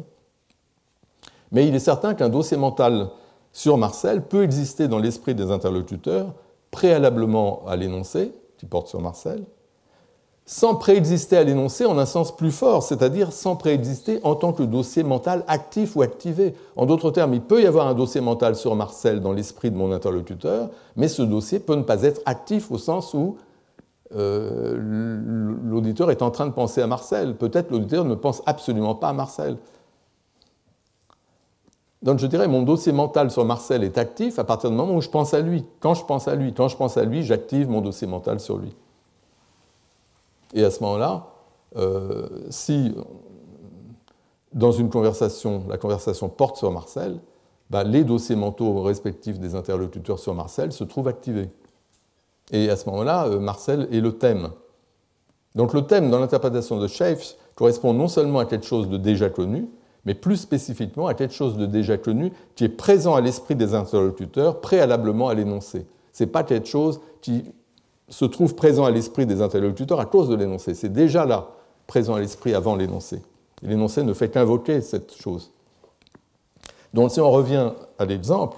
Mais il est certain qu'un dossier mental sur Marcel peut exister dans l'esprit des interlocuteurs préalablement à l'énoncé, qui porte sur Marcel, sans préexister à l'énoncé en un sens plus fort, c'est-à-dire sans préexister en tant que dossier mental actif ou activé. En d'autres termes, il peut y avoir un dossier mental sur Marcel dans l'esprit de mon interlocuteur, mais ce dossier peut ne pas être actif au sens où l'auditeur est en train de penser à Marcel. Peut-être l'auditeur ne pense absolument pas à Marcel. Donc je dirais mon dossier mental sur Marcel est actif à partir du moment où je pense à lui. Quand je pense à lui, j'active mon dossier mental sur lui. Et à ce moment-là, si dans une conversation, la conversation porte sur Marcel, les dossiers mentaux respectifs des interlocuteurs sur Marcel se trouvent activés. Et à ce moment-là, Marcel est le thème. Donc le thème dans l'interprétation de Schaef correspond non seulement à quelque chose de déjà connu, mais plus spécifiquement à quelque chose de déjà connu qui est présent à l'esprit des interlocuteurs préalablement à l'énoncé. Ce n'est pas quelque chose qui se trouve présent à l'esprit des interlocuteurs à cause de l'énoncé. C'est déjà là, présent à l'esprit avant l'énoncé. L'énoncé ne fait qu'invoquer cette chose. Donc si on revient à l'exemple,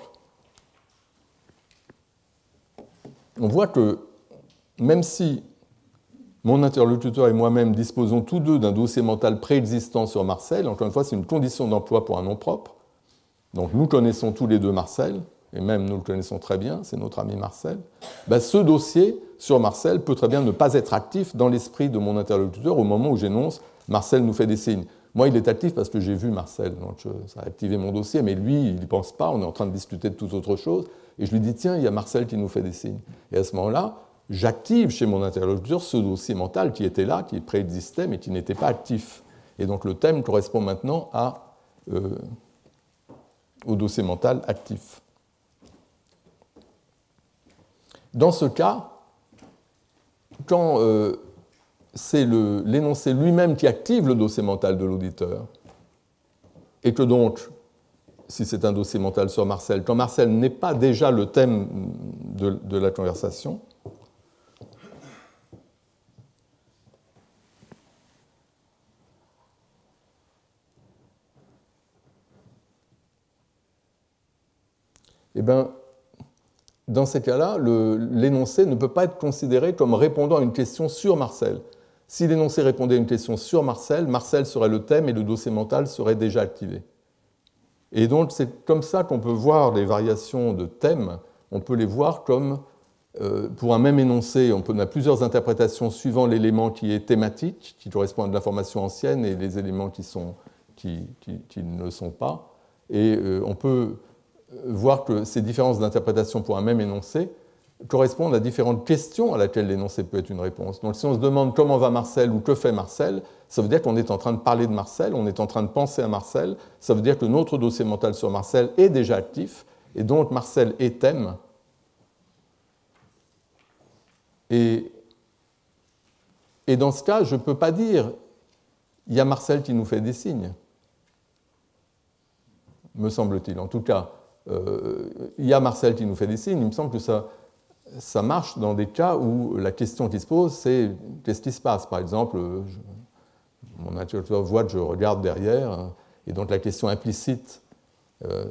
on voit que même si mon interlocuteur et moi-même disposons tous deux d'un dossier mental préexistant sur Marcel, encore une fois, c'est une condition d'emploi pour un nom propre. Donc nous connaissons tous les deux Marcel, et même nous le connaissons très bien, c'est notre ami Marcel. Ce dossier sur Marcel peut très bien ne pas être actif dans l'esprit de mon interlocuteur au moment où j'énonce « Marcel nous fait des signes ». Moi, il est actif parce que j'ai vu Marcel, donc ça a activé mon dossier, mais lui, il n'y pense pas, on est en train de discuter de toute autre chose, et je lui dis « Tiens, il y a Marcel qui nous fait des signes ». Et à ce moment-là, j'active chez mon interlocuteur ce dossier mental qui était là, qui préexistait, mais qui n'était pas actif. Et donc le thème correspond maintenant au dossier mental actif. Dans ce cas, quand c'est l'énoncé lui-même qui active le dossier mental de l'auditeur, et que donc, si c'est un dossier mental sur Marcel, quand Marcel n'est pas déjà le thème de la conversation, eh bien, dans ces cas-là, l'énoncé ne peut pas être considéré comme répondant à une question sur Marcel. Si l'énoncé répondait à une question sur Marcel, Marcel serait le thème et le dossier mental serait déjà activé. Et donc, c'est comme ça qu'on peut voir les variations de thèmes. On peut les voir comme, pour un même énoncé, on a plusieurs interprétations suivant l'élément qui est thématique, qui correspond à de l'information ancienne, et les éléments qui ne le sont pas. Et on peut voir que ces différences d'interprétation pour un même énoncé correspondent à différentes questions à laquelle l'énoncé peut être une réponse. Donc si on se demande comment va Marcel ou que fait Marcel, ça veut dire qu'on est en train de parler de Marcel, on est en train de penser à Marcel, ça veut dire que notre dossier mental sur Marcel est déjà actif, et donc Marcel est thème. Et dans ce cas, je ne peux pas dire il y a Marcel qui nous fait des signes, me semble-t-il. En tout cas, il y a Marcel qui nous fait des signes, il me semble que ça marche dans des cas où la question qui se pose, c'est qu'est-ce qui se passe? Par exemple, mon interlocuteur voit que je regarde derrière, et donc la question implicite,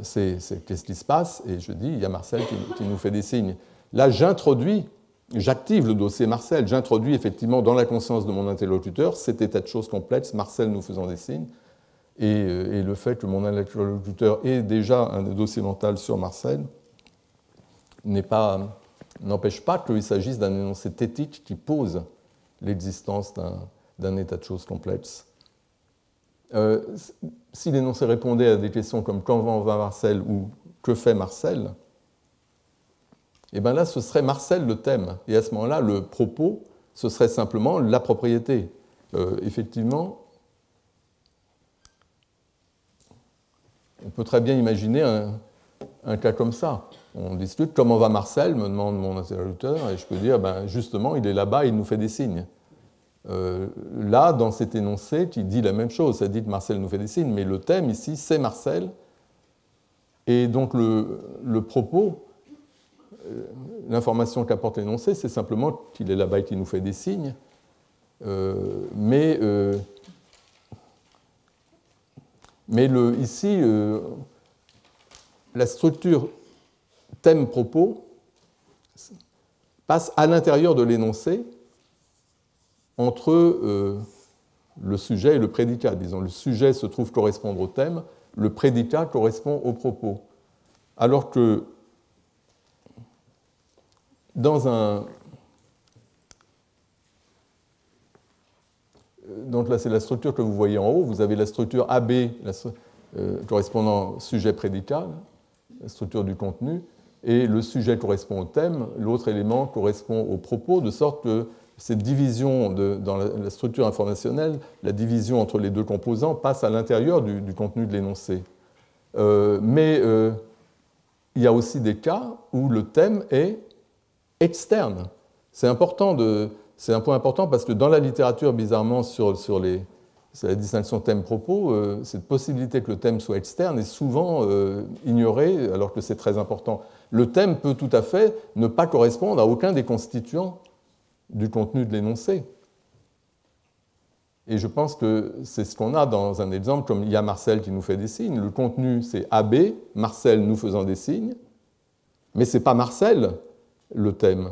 c'est qu'est-ce qui se passe? Et je dis, il y a Marcel qui nous fait des signes. Là, j'active le dossier Marcel, j'introduis effectivement dans la conscience de mon interlocuteur cet état de choses complexe, Marcel nous faisant des signes, et le fait que mon interlocuteur ait déjà un dossier mental sur Marcel n'empêche pas qu'il s'agisse d'un énoncé thétique qui pose l'existence d'un état de choses complexe. Si l'énoncé répondait à des questions comme quand va Marcel ou que fait Marcel, et bien là, ce serait Marcel le thème. Et à ce moment-là, le propos, ce serait simplement la propriété. Effectivement, on peut très bien imaginer un cas comme ça. On discute comment va Marcel, me demande mon interlocuteur, et je peux dire, ben, justement, il est là-bas, il nous fait des signes. Là, dans cet énoncé, qui dit la même chose, ça dit que Marcel nous fait des signes, mais le thème ici, c'est Marcel. Et donc le propos, l'information qu'apporte l'énoncé, c'est simplement qu'il est là-bas et qu'il nous fait des signes. Mais ici, la structure thème-propos passe à l'intérieur de l'énoncé entre le sujet et le prédicat. Disons, le sujet se trouve correspondre au thème, le prédicat correspond au propos. Alors que dans un... Donc là, c'est la structure que vous voyez en haut. Vous avez la structure AB correspondant sujet-prédicat, la structure du contenu, et le sujet correspond au thème, l'autre élément correspond au propos, de sorte que cette division dans la structure informationnelle, la division entre les deux composants passe à l'intérieur du contenu de l'énoncé. Mais il y a aussi des cas où le thème est externe. C'est un point important parce que dans la littérature, bizarrement, sur la distinction thème-propos, cette possibilité que le thème soit externe est souvent ignorée, alors que c'est très important. Le thème peut tout à fait ne pas correspondre à aucun des constituants du contenu de l'énoncé. Et je pense que c'est ce qu'on a dans un exemple, comme il y a Marcel qui nous fait des signes. Le contenu, c'est AB, Marcel nous faisant des signes, mais ce n'est pas Marcel le thème.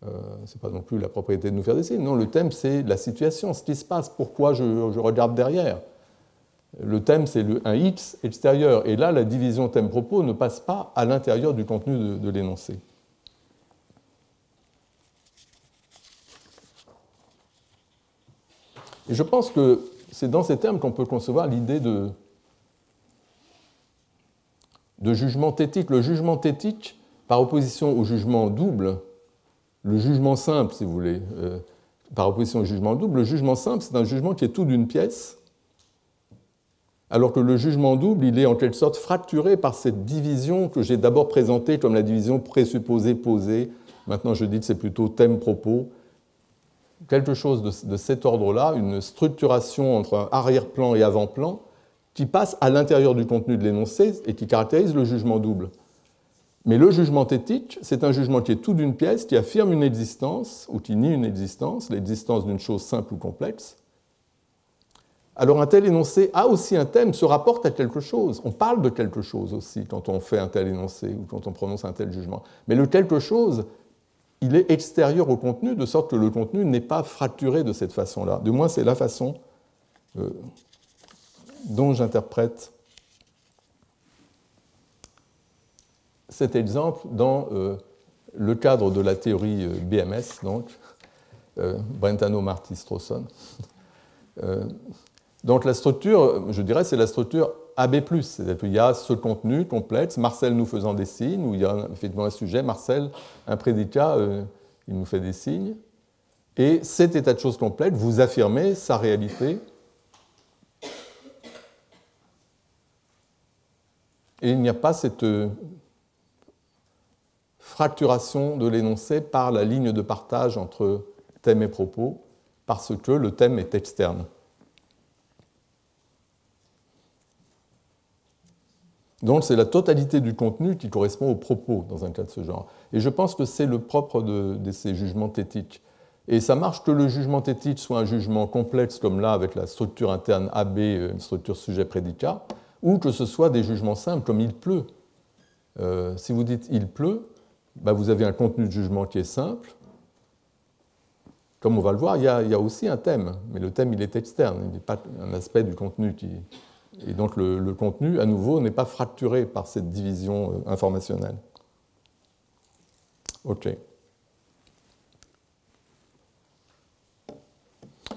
Ce n'est pas non plus la propriété de nous faire des signes. Non, le thème, c'est la situation, ce qui se passe, pourquoi je regarde derrière. Le thème, c'est un X extérieur. Et là, la division thème-propos ne passe pas à l'intérieur du contenu de l'énoncé. Et je pense que c'est dans ces termes qu'on peut concevoir l'idée de jugement thétique. Le jugement thétique, par opposition au jugement double, le jugement simple, si vous voulez, par opposition au jugement double, le jugement simple, c'est un jugement qui est tout d'une pièce, alors que le jugement double, il est en quelque sorte fracturé par cette division que j'ai d'abord présentée comme la division présupposée-posée. Maintenant, je dis que c'est plutôt thème-propos. Quelque chose de cet ordre-là, une structuration entre un arrière-plan et avant-plan, qui passe à l'intérieur du contenu de l'énoncé et qui caractérise le jugement double. Mais le jugement thétique, c'est un jugement qui est tout d'une pièce, qui affirme une existence, ou qui nie une existence, l'existence d'une chose simple ou complexe. Alors un tel énoncé a aussi un thème, se rapporte à quelque chose. On parle de quelque chose aussi quand on fait un tel énoncé ou quand on prononce un tel jugement. Mais le quelque chose, il est extérieur au contenu, de sorte que le contenu n'est pas fracturé de cette façon-là. Du moins, c'est la façon dont j'interprète cet exemple dans le cadre de la théorie BMS, donc Brentano, Marty, Strawson. Donc la structure, je dirais, c'est la structure AB+. C'est-à-dire qu'il y a ce contenu complexe, Marcel nous faisant des signes, où il y a effectivement un sujet, Marcel, un prédicat, il nous fait des signes. Et cet état de choses complète, vous affirmez sa réalité. Et il n'y a pas cette fracturation de l'énoncé par la ligne de partage entre thème et propos, parce que le thème est externe. Donc c'est la totalité du contenu qui correspond au propos dans un cas de ce genre. Et je pense que c'est le propre de ces jugements thétiques. Et ça marche que le jugement thétique soit un jugement complexe, comme là avec la structure interne AB, une structure sujet-prédicat, ou que ce soit des jugements simples, comme il pleut. Si vous dites il pleut, bah vous avez un contenu de jugement qui est simple. Comme on va le voir, il y a aussi un thème, mais le thème il est externe, il n'est pas un aspect du contenu qui... Et donc le contenu, à nouveau, n'est pas fracturé par cette division informationnelle. OK.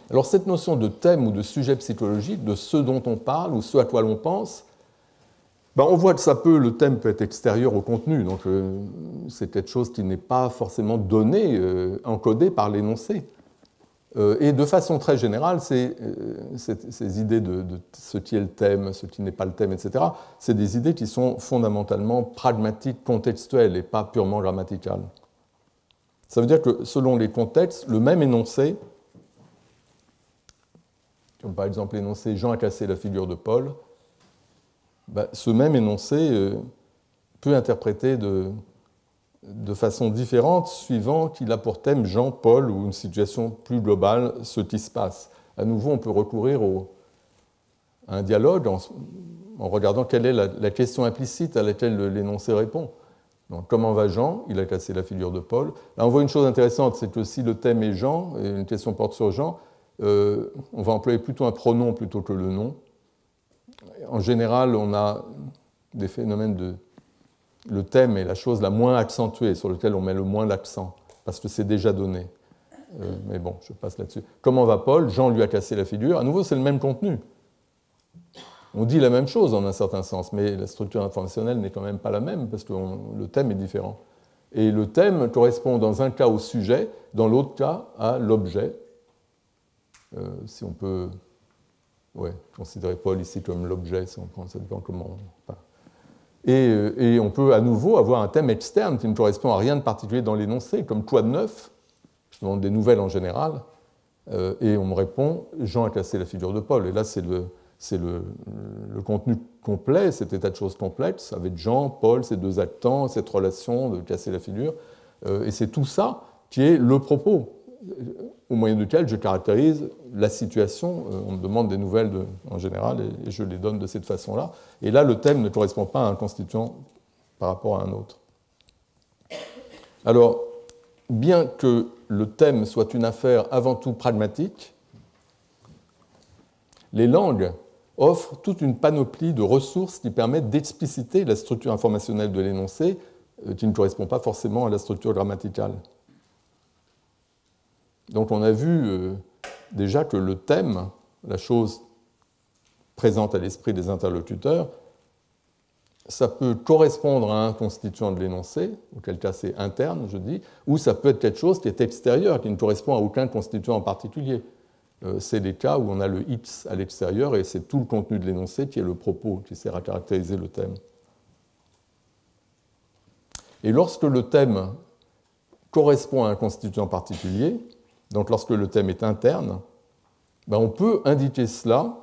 Alors cette notion de thème ou de sujet psychologique, de ce dont on parle ou ce à quoi l'on pense, ben on voit que le thème peut être extérieur au contenu, donc c'est quelque chose qui n'est pas forcément donné, encodé par l'énoncé. Et de façon très générale, ces idées de ce qui est le thème, ce qui n'est pas le thème, etc., c'est des idées qui sont fondamentalement pragmatiques, contextuelles et pas purement grammaticales. Ça veut dire que selon les contextes, le même énoncé, comme par exemple l'énoncé « Jean a cassé la figure de Paul », ben, ce même énoncé peut interpréter de façon différente, suivant qu'il a pour thème Jean, Paul, ou une situation plus globale, ce qui se passe. À nouveau, on peut recourir à un dialogue en regardant quelle est la question implicite à laquelle l'énoncé répond. Donc, comment va Jean? Il a cassé la figure de Paul. Là, on voit une chose intéressante, c'est que si le thème est Jean, et une question porte sur Jean, on va employer plutôt un pronom plutôt que le nom. En général, on a des phénomènes de... Le thème est la chose la moins accentuée, sur laquelle on met le moins l'accent, parce que c'est déjà donné. Mais bon, je passe là-dessus. Comment va Paul? Jean lui a cassé la figure. À nouveau, c'est le même contenu. On dit la même chose en un certain sens, mais la structure informationnelle n'est quand même pas la même, parce que le thème est différent. Et le thème correspond dans un cas au sujet, dans l'autre cas à l'objet. Si on peut considérer Paul ici comme l'objet, si on prend ça dépend comment... Et on peut à nouveau avoir un thème externe qui ne correspond à rien de particulier dans l'énoncé, comme quoi de neuf, je demande des nouvelles en général, et on me répond Jean a cassé la figure de Paul. Et là, c'est le contenu complet, cet état de choses complexe, avec Jean, Paul, ces deux actants, cette relation de casser la figure. Et c'est tout ça qui est le propos, au moyen duquel je caractérise la situation. On me demande des nouvelles en général et je les donne de cette façon-là. Et là, le thème ne correspond pas à un constituant par rapport à un autre. Alors, bien que le thème soit une affaire avant tout pragmatique, les langues offrent toute une panoplie de ressources qui permettent d'expliciter la structure informationnelle de l'énoncé qui ne correspond pas forcément à la structure grammaticale. Donc on a vu déjà que le thème, la chose présente à l'esprit des interlocuteurs, ça peut correspondre à un constituant de l'énoncé, auquel cas c'est interne, je dis, ou ça peut être quelque chose qui est extérieur, qui ne correspond à aucun constituant en particulier. C'est des cas où on a le X à l'extérieur et c'est tout le contenu de l'énoncé qui est le propos, qui sert à caractériser le thème. Et lorsque le thème correspond à un constituant particulier, donc lorsque le thème est interne, ben on peut indiquer cela,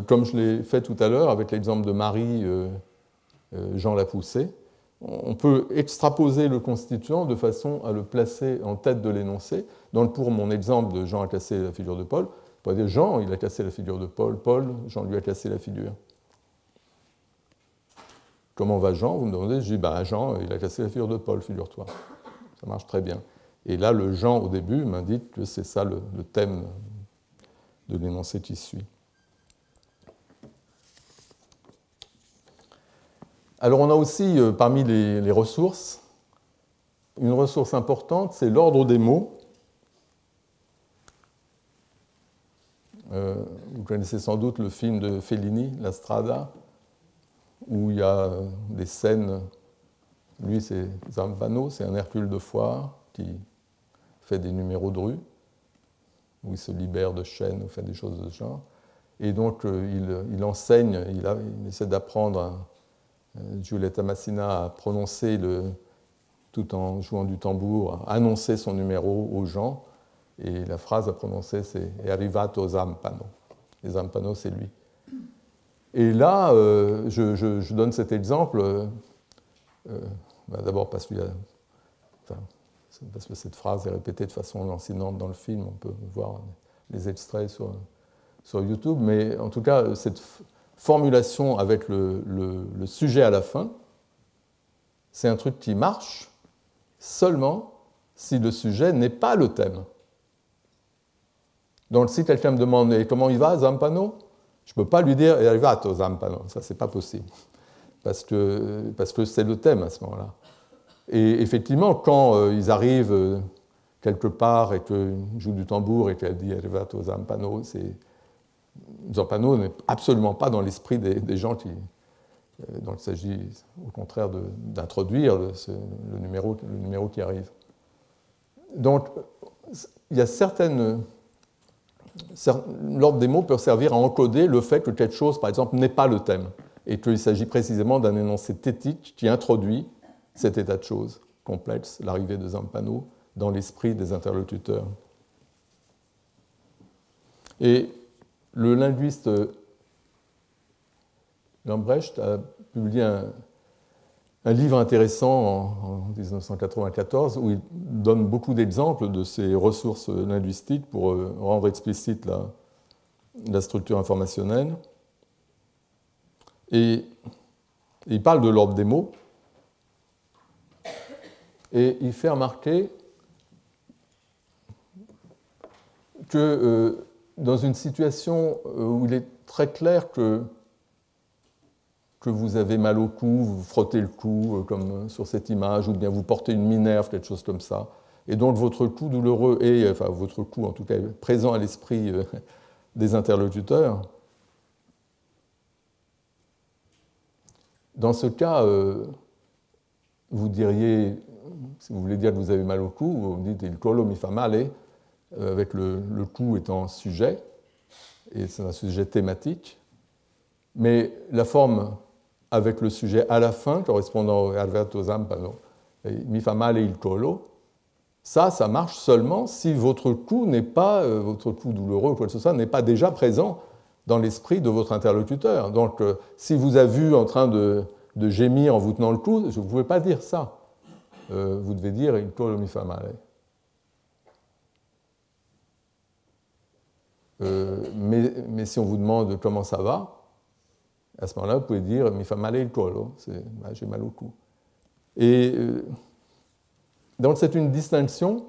comme je l'ai fait tout à l'heure avec l'exemple de Marie, Jean l'a poussé. On peut extraposer le constituant de façon à le placer en tête de l'énoncé. Donc pour mon exemple de Jean a cassé la figure de Paul, on pourrait dire Jean, il a cassé la figure de Paul, Paul, Jean lui a cassé la figure. Comment va Jean? Vous me demandez, je dis, ben Jean, il a cassé la figure de Paul, figure-toi. Ça marche très bien. Et là, le Jean, au début, m'indique que c'est ça le thème de l'énoncé qui suit. Alors, on a aussi, parmi les ressources, une ressource importante, c'est l'ordre des mots. Vous connaissez sans doute le film de Fellini, La Strada, où il y a des scènes. Lui, c'est Zampano, c'est un Hercule de foire qui fait des numéros de rue, où il se libère de chaînes ou fait des choses de ce genre. Et donc, il enseigne, il essaie d'apprendre à Giulietta Massina à prononcer, tout en jouant du tambour, à annoncer son numéro aux gens. Et la phrase à prononcer, c'est « È arrivato Zampano ». Et Zampano, c'est lui. Et là, je donne cet exemple, d'abord parce que cette phrase est répétée de façon lancinante dans le film, on peut voir les extraits sur YouTube, mais en tout cas, cette formulation avec le sujet à la fin, c'est un truc qui marche seulement si le sujet n'est pas le thème. Donc si quelqu'un me demande « Comment il va, Zampano ?», je ne peux pas lui dire « È arrivato, Zampano ». Ça, c'est pas possible, parce que c'est le thème à ce moment-là. Et effectivement, quand ils arrivent quelque part et qu'ils jouent du tambour et qu'elle dit « È arrivato, Zampano », Zampano n'est absolument pas dans l'esprit des gens dont il s'agit au contraire d'introduire le numéro qui arrive. Donc, il y a l'ordre des mots peut servir à encoder le fait que quelque chose, par exemple, n'est pas le thème, et qu'il s'agit précisément d'un énoncé thétique qui introduit cet état de choses complexe, l'arrivée de Zampano, dans l'esprit des interlocuteurs. Et le linguiste Lambrecht a publié un livre intéressant en 1994 où il donne beaucoup d'exemples de ces ressources linguistiques pour rendre explicite la structure informationnelle. Et il parle de l'ordre des mots et il fait remarquer que dans une situation où il est très clair que vous avez mal au cou, vous frottez le cou, comme sur cette image, ou bien vous portez une minerve, quelque chose comme ça, et donc votre cou douloureux est, enfin votre cou en tout cas, présent à l'esprit des interlocuteurs. Dans ce cas, vous diriez, si vous voulez dire que vous avez mal au cou, vous dites « il collo mi fa male », avec le cou étant sujet, et c'est un sujet thématique, mais la forme avec le sujet à la fin, correspondant au arrivato Zampano, mi fa male il collo, ça marche seulement si votre cou n'est pas, votre cou douloureux ou quoi que ce soit, n'est pas déjà présent dans l'esprit de votre interlocuteur. Donc, si vous avez vu en train de gémir en vous tenant le cou, vous ne pouvez pas dire ça. Vous devez dire il collo mi fa male. Mais si on vous demande comment ça va, à ce moment-là, vous pouvez dire mi fa male il collo, j'ai mal au cou. Et donc c'est une distinction,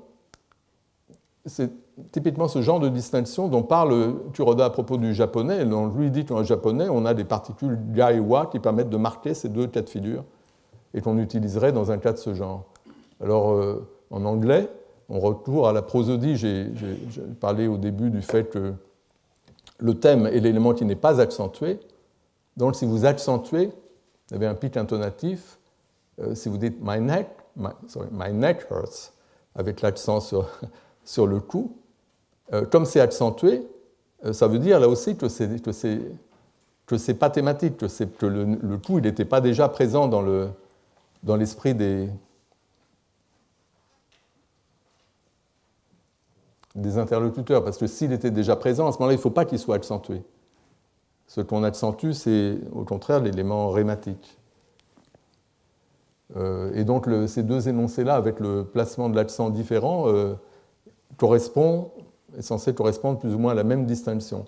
c'est typiquement ce genre de distinction dont parle Kuroda à propos du japonais. Donc, lui dit qu'en japonais, on a des particules ga et wa qui permettent de marquer ces deux cas de figure et qu'on utiliserait dans un cas de ce genre. Alors en anglais, on recourt à la prosodie. J'ai parlé au début du fait que le thème est l'élément qui n'est pas accentué. Donc, si vous accentuez, vous avez un pic intonatif. Si vous dites my neck hurts, avec l'accent sur le cou, comme c'est accentué, ça veut dire là aussi que c'est pas thématique, que le cou il n'était pas déjà présent dans l'esprit des interlocuteurs, parce que s'il était déjà présent, à ce moment-là, il ne faut pas qu'il soit accentué. Ce qu'on accentue, c'est au contraire l'élément rhématique. Et donc ces deux énoncés-là, avec le placement de l'accent différent, est censé correspondre plus ou moins à la même distinction.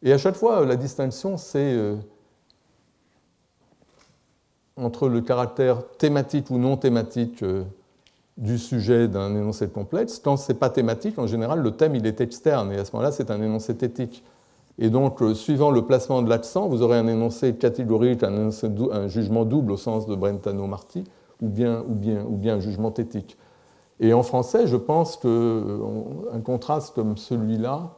Et à chaque fois, la distinction, c'est entre le caractère thématique ou non thématique du sujet d'un énoncé complexe. Quand ce n'est pas thématique, en général, le thème il est externe, et à ce moment-là, c'est un énoncé thétique. Et donc, suivant le placement de l'accent, vous aurez un énoncé catégorique, un jugement double au sens de Brentano-Marty, ou bien un jugement thétique. Et en français, je pense qu'un contraste comme celui-là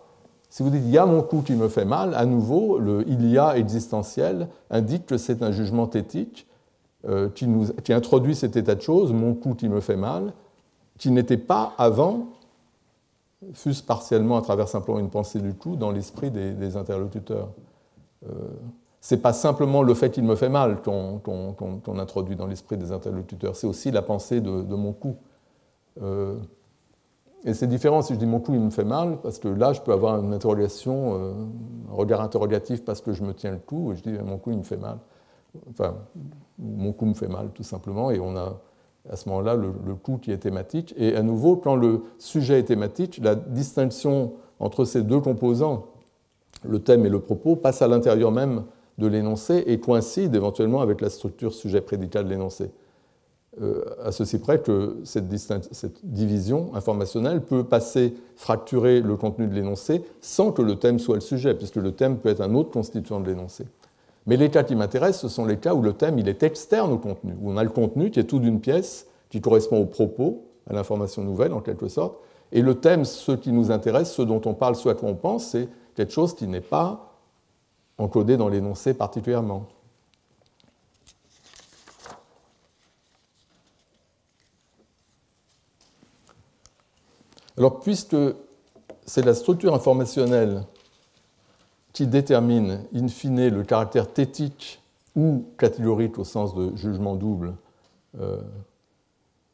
Si vous dites « il y a mon cou qui me fait mal », à nouveau, le « il y a » existentiel indique que c'est un jugement thétique qui introduit cet état de choses, mon cou qui me fait mal, qui n'était pas avant, fût-ce partiellement à travers simplement une pensée du cou, dans l'esprit des interlocuteurs. Ce n'est pas simplement le fait qu'il me fait mal qu'on introduit dans l'esprit des interlocuteurs, c'est aussi la pensée de mon cou. Et c'est différent si je dis mon cou il me fait mal, parce que là je peux avoir une interrogation, un regard interrogatif parce que je me tiens le cou, et je dis mon cou il me fait mal. Enfin, mon cou me fait mal tout simplement, et on a à ce moment-là le cou qui est thématique. Et à nouveau, quand le sujet est thématique, la distinction entre ces deux composants, le thème et le propos, passe à l'intérieur même de l'énoncé et coïncide éventuellement avec la structure sujet-prédicat de l'énoncé. À ceci près que cette division informationnelle peut fracturer le contenu de l'énoncé sans que le thème soit le sujet, puisque le thème peut être un autre constituant de l'énoncé. Mais les cas qui m'intéressent, ce sont les cas où le thème il est externe au contenu, où on a le contenu qui est tout d'une pièce, qui correspond au propos, à l'information nouvelle en quelque sorte, et le thème, ce qui nous intéresse, ce dont on parle, ce à quoi on pense, c'est quelque chose qui n'est pas encodé dans l'énoncé particulièrement. Alors, puisque c'est la structure informationnelle qui détermine, in fine, le caractère thétique ou catégorique au sens de jugement double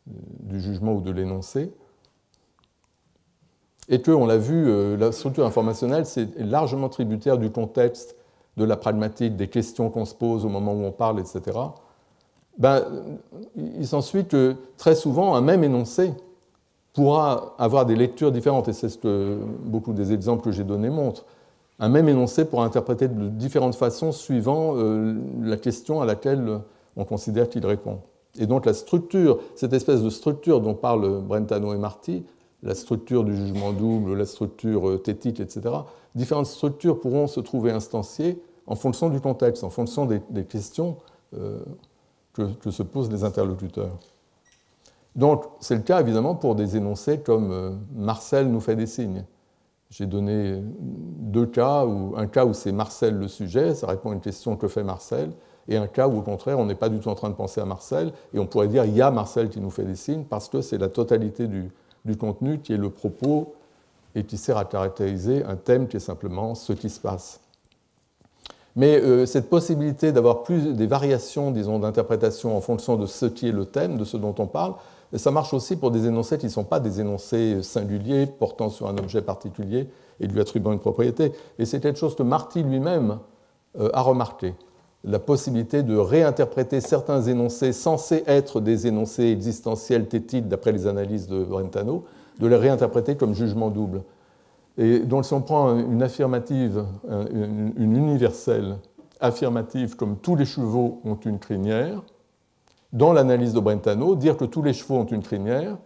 du jugement ou de l'énoncé, et que, on l'a vu, la structure informationnelle c'est largement tributaire du contexte, de la pragmatique, des questions qu'on se pose au moment où on parle, etc., il s'ensuit que très souvent, un même énoncé pourra avoir des lectures différentes, et c'est ce que beaucoup des exemples que j'ai donnés montrent. Un même énoncé pourra interpréter de différentes façons suivant la question à laquelle on considère qu'il répond. Et donc la structure, cette espèce de structure dont parlent Brentano et Marty, la structure du jugement double, la structure thétique, etc., différentes structures pourront se trouver instanciées en fonction du contexte, en fonction des questions que se posent les interlocuteurs. Donc, c'est le cas évidemment pour des énoncés comme Marcel nous fait des signes. J'ai donné deux cas, un cas où c'est Marcel le sujet, ça répond à une question que fait Marcel, et un cas où au contraire on n'est pas du tout en train de penser à Marcel, et on pourrait dire il y a Marcel qui nous fait des signes parce que c'est la totalité du contenu qui est le propos et qui sert à caractériser un thème qui est simplement ce qui se passe. Mais cette possibilité d'avoir plus des variations, disons, d'interprétation en fonction de ce qui est le thème, de ce dont on parle, ça marche aussi pour des énoncés qui ne sont pas des énoncés singuliers portant sur un objet particulier et lui attribuant une propriété. Et c'est quelque chose que Marty lui-même a remarqué, la possibilité de réinterpréter certains énoncés censés être des énoncés existentiels thétiques d'après les analyses de Brentano, de les réinterpréter comme jugement double. Et donc si on prend une affirmative, une universelle affirmative comme tous les chevaux ont une crinière, dans l'analyse de Brentano, dire que tous les chevaux ont une crinière,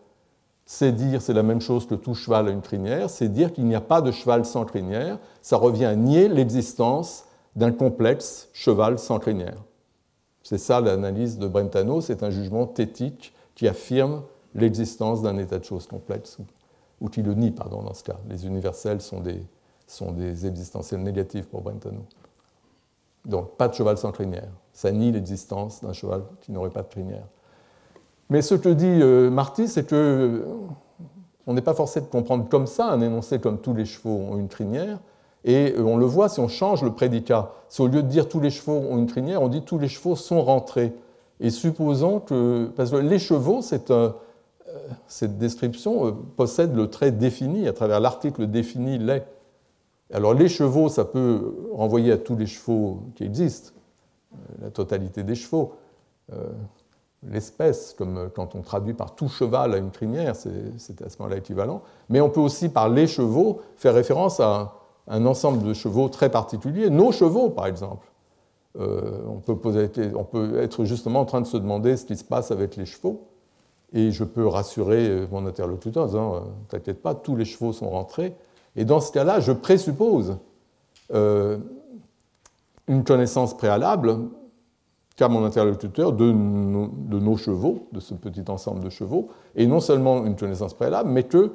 c'est dire, c'est la même chose que tout cheval a une crinière, c'est dire qu'il n'y a pas de cheval sans crinière, ça revient à nier l'existence d'un complexe cheval sans crinière. C'est ça l'analyse de Brentano, c'est un jugement thétique qui affirme l'existence d'un état de choses complexe, ou qui le nie, pardon, dans ce cas. Les universels sont des existentiels négatifs pour Brentano. Donc, pas de cheval sans crinière. Ça nie l'existence d'un cheval qui n'aurait pas de crinière. Mais ce que dit Marty, c'est qu'on n'est pas forcé de comprendre comme ça un énoncé comme tous les chevaux ont une crinière, et on le voit si on change le prédicat. Si au lieu de dire tous les chevaux ont une crinière, on dit tous les chevaux sont rentrés. Et supposons que... Parce que les chevaux, cette description possède le trait défini, à travers l'article défini les. Alors les chevaux, ça peut renvoyer à tous les chevaux qui existent, la totalité des chevaux. L'espèce, comme quand on traduit par tout cheval à une crinière, c'est à ce moment-là équivalent. Mais on peut aussi, par les chevaux, faire référence à un ensemble de chevaux très particulier, nos chevaux par exemple. On peut être justement en train de se demander ce qui se passe avec les chevaux, et je peux rassurer mon interlocuteur en disant « T'inquiète pas, tous les chevaux sont rentrés ». Et dans ce cas-là, je présuppose une connaissance préalable qu'a mon interlocuteur de nos chevaux, de ce petit ensemble de chevaux, et non seulement une connaissance préalable, mais que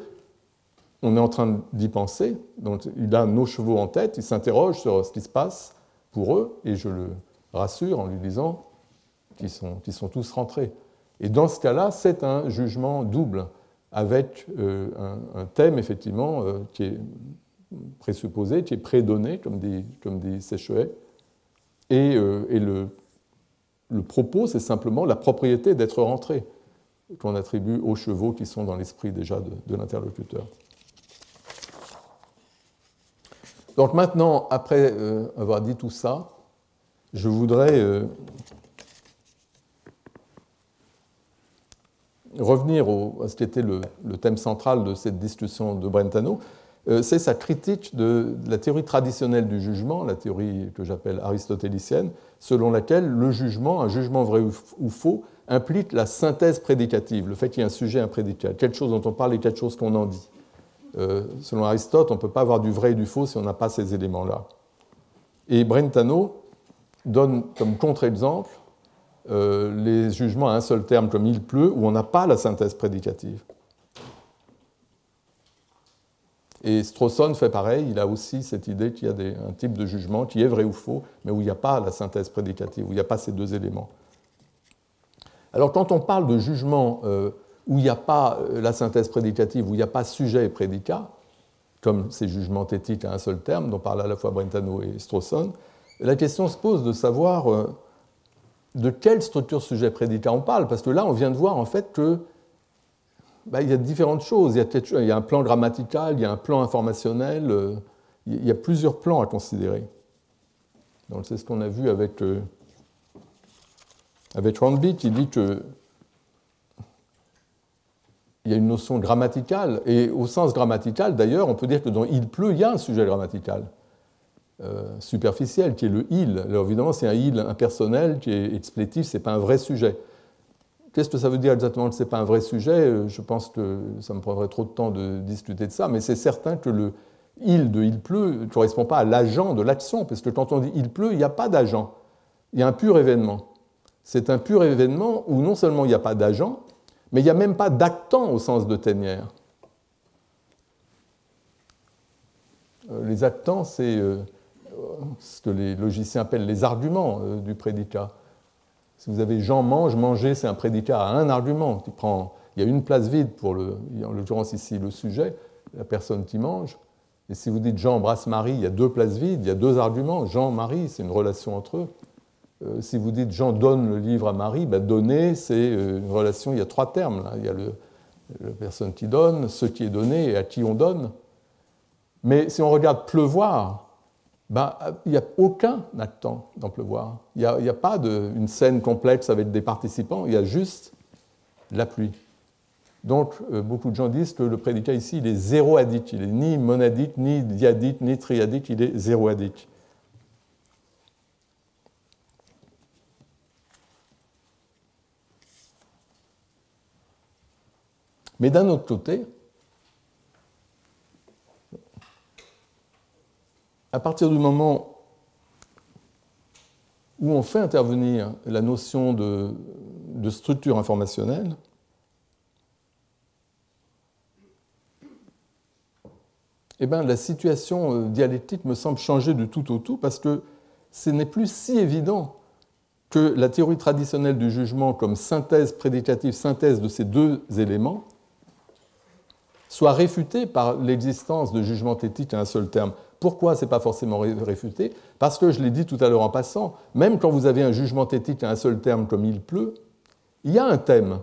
on est en train d'y penser, donc il a nos chevaux en tête, il s'interroge sur ce qui se passe pour eux, et je le rassure en lui disant qu'ils sont tous rentrés. Et dans ce cas-là, c'est un jugement double, avec un thème, effectivement, qui est présupposé, qui est prédonné, comme dit Séchelet, et le propos, c'est simplement la propriété d'être rentré, qu'on attribue aux chevaux qui sont dans l'esprit déjà de l'interlocuteur. Donc maintenant, après avoir dit tout ça, je voudrais revenir à ce qui était le thème central de cette discussion de Brentano, c'est sa critique de la théorie traditionnelle du jugement, la théorie que j'appelle aristotélicienne, selon laquelle le jugement, un jugement vrai ou faux, implique la synthèse prédicative, le fait qu'il y ait un sujet, un prédicat, quelque chose dont on parle et quelque chose qu'on en dit. Selon Aristote, on ne peut pas avoir du vrai et du faux si on n'a pas ces éléments-là. Et Brentano donne comme contre-exemple les jugements à un seul terme, comme il pleut, où on n'a pas la synthèse prédicative. Et Strawson fait pareil, il a aussi cette idée qu'il y a un type de jugement qui est vrai ou faux, mais où il n'y a pas la synthèse prédicative, où il n'y a pas ces deux éléments. Alors quand on parle de jugement où il n'y a pas la synthèse prédicative, où il n'y a pas sujet et prédicat, comme ces jugements thétiques à un seul terme, dont parlent à la fois Brentano et Strawson, la question se pose de savoir de quelle structure sujet-prédicat on parle, parce que là, on vient de voir en fait que il y a différentes choses. Il y a un plan grammatical, il y a un plan informationnel, il y a plusieurs plans à considérer. Donc c'est ce qu'on a vu avec Hornby, qui dit qu'il y a une notion grammaticale, et au sens grammatical, d'ailleurs, on peut dire que dans « il pleut », il y a un sujet grammatical superficiel, qui est le « il ». Alors évidemment, c'est un « il » impersonnel, qui est explétif, ce n'est pas un vrai sujet. Qu'est-ce que ça veut dire exactement que ce n'est pas un vrai sujet? Je pense que ça me prendrait trop de temps de discuter de ça, mais c'est certain que le « il » de « il pleut » ne correspond pas à l'agent de l'action, parce que quand on dit « il pleut », il n'y a pas d'agent, il y a un pur événement. C'est un pur événement où non seulement il n'y a pas d'agent, mais il n'y a même pas d'actant au sens de Ténière. Les actants, c'est ce que les logiciens appellent les arguments du prédicat. Si vous avez Jean mange, manger, c'est un prédicat à un argument. Il y a une place vide pour, en l'occurrence ici, le sujet, la personne qui mange. Et si vous dites Jean embrasse Marie, il y a deux places vides, il y a deux arguments. Jean, Marie, c'est une relation entre eux. Si vous dites Jean donne le livre à Marie, donner, c'est une relation, il y a trois termes. Là. Il y a la personne qui donne, ce qui est donné et à qui on donne. Mais si on regarde pleuvoir, il n'y a aucun actant dans pleuvoir. Il n'y a pas une scène complexe avec des participants, il y a juste la pluie. Donc, beaucoup de gens disent que le prédicat ici, il est zéroadique. Il n'est ni monadique, ni diadique, ni triadique, il est zéroadique. Mais d'un autre côté, à partir du moment où on fait intervenir la notion de structure informationnelle, la situation dialectique me semble changer du tout au tout, parce que ce n'est plus si évident que la théorie traditionnelle du jugement comme synthèse prédicative, synthèse de ces deux éléments, soit réfutée par l'existence de jugement thétique à un seul terme. Pourquoi ce n'est pas forcément réfuté? Parce que, je l'ai dit tout à l'heure en passant, même quand vous avez un jugement thétique à un seul terme comme il pleut, il y a un thème.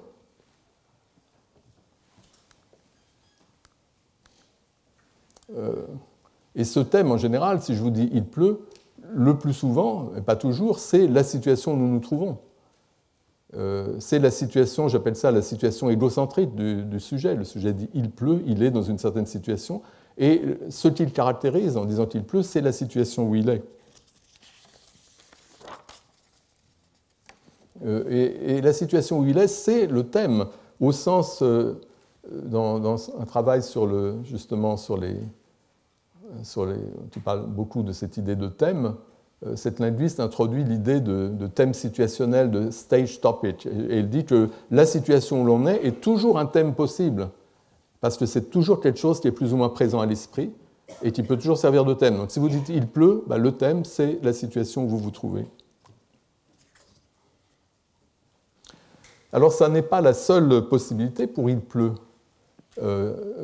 Et ce thème, en général, si je vous dis il pleut, le plus souvent, et pas toujours, c'est la situation où nous nous trouvons. C'est la situation, j'appelle ça la situation égocentrique du sujet. Le sujet dit il pleut, il est dans une certaine situation. Et ce qu'il caractérise en disant qu'il pleut, c'est la situation où il est. Et la situation où il est, c'est le thème, au sens, dans un travail justement sur les... Tu parles beaucoup de cette idée de thème. Cette linguiste introduit l'idée de thème situationnel, de stage topic. Et elle dit que la situation où l'on est toujours un thème possible. parce que c'est toujours quelque chose qui est plus ou moins présent à l'esprit et qui peut toujours servir de thème. Donc si vous dites « il pleut », le thème, c'est la situation où vous vous trouvez. Alors ça n'est pas la seule possibilité pour « il pleut ».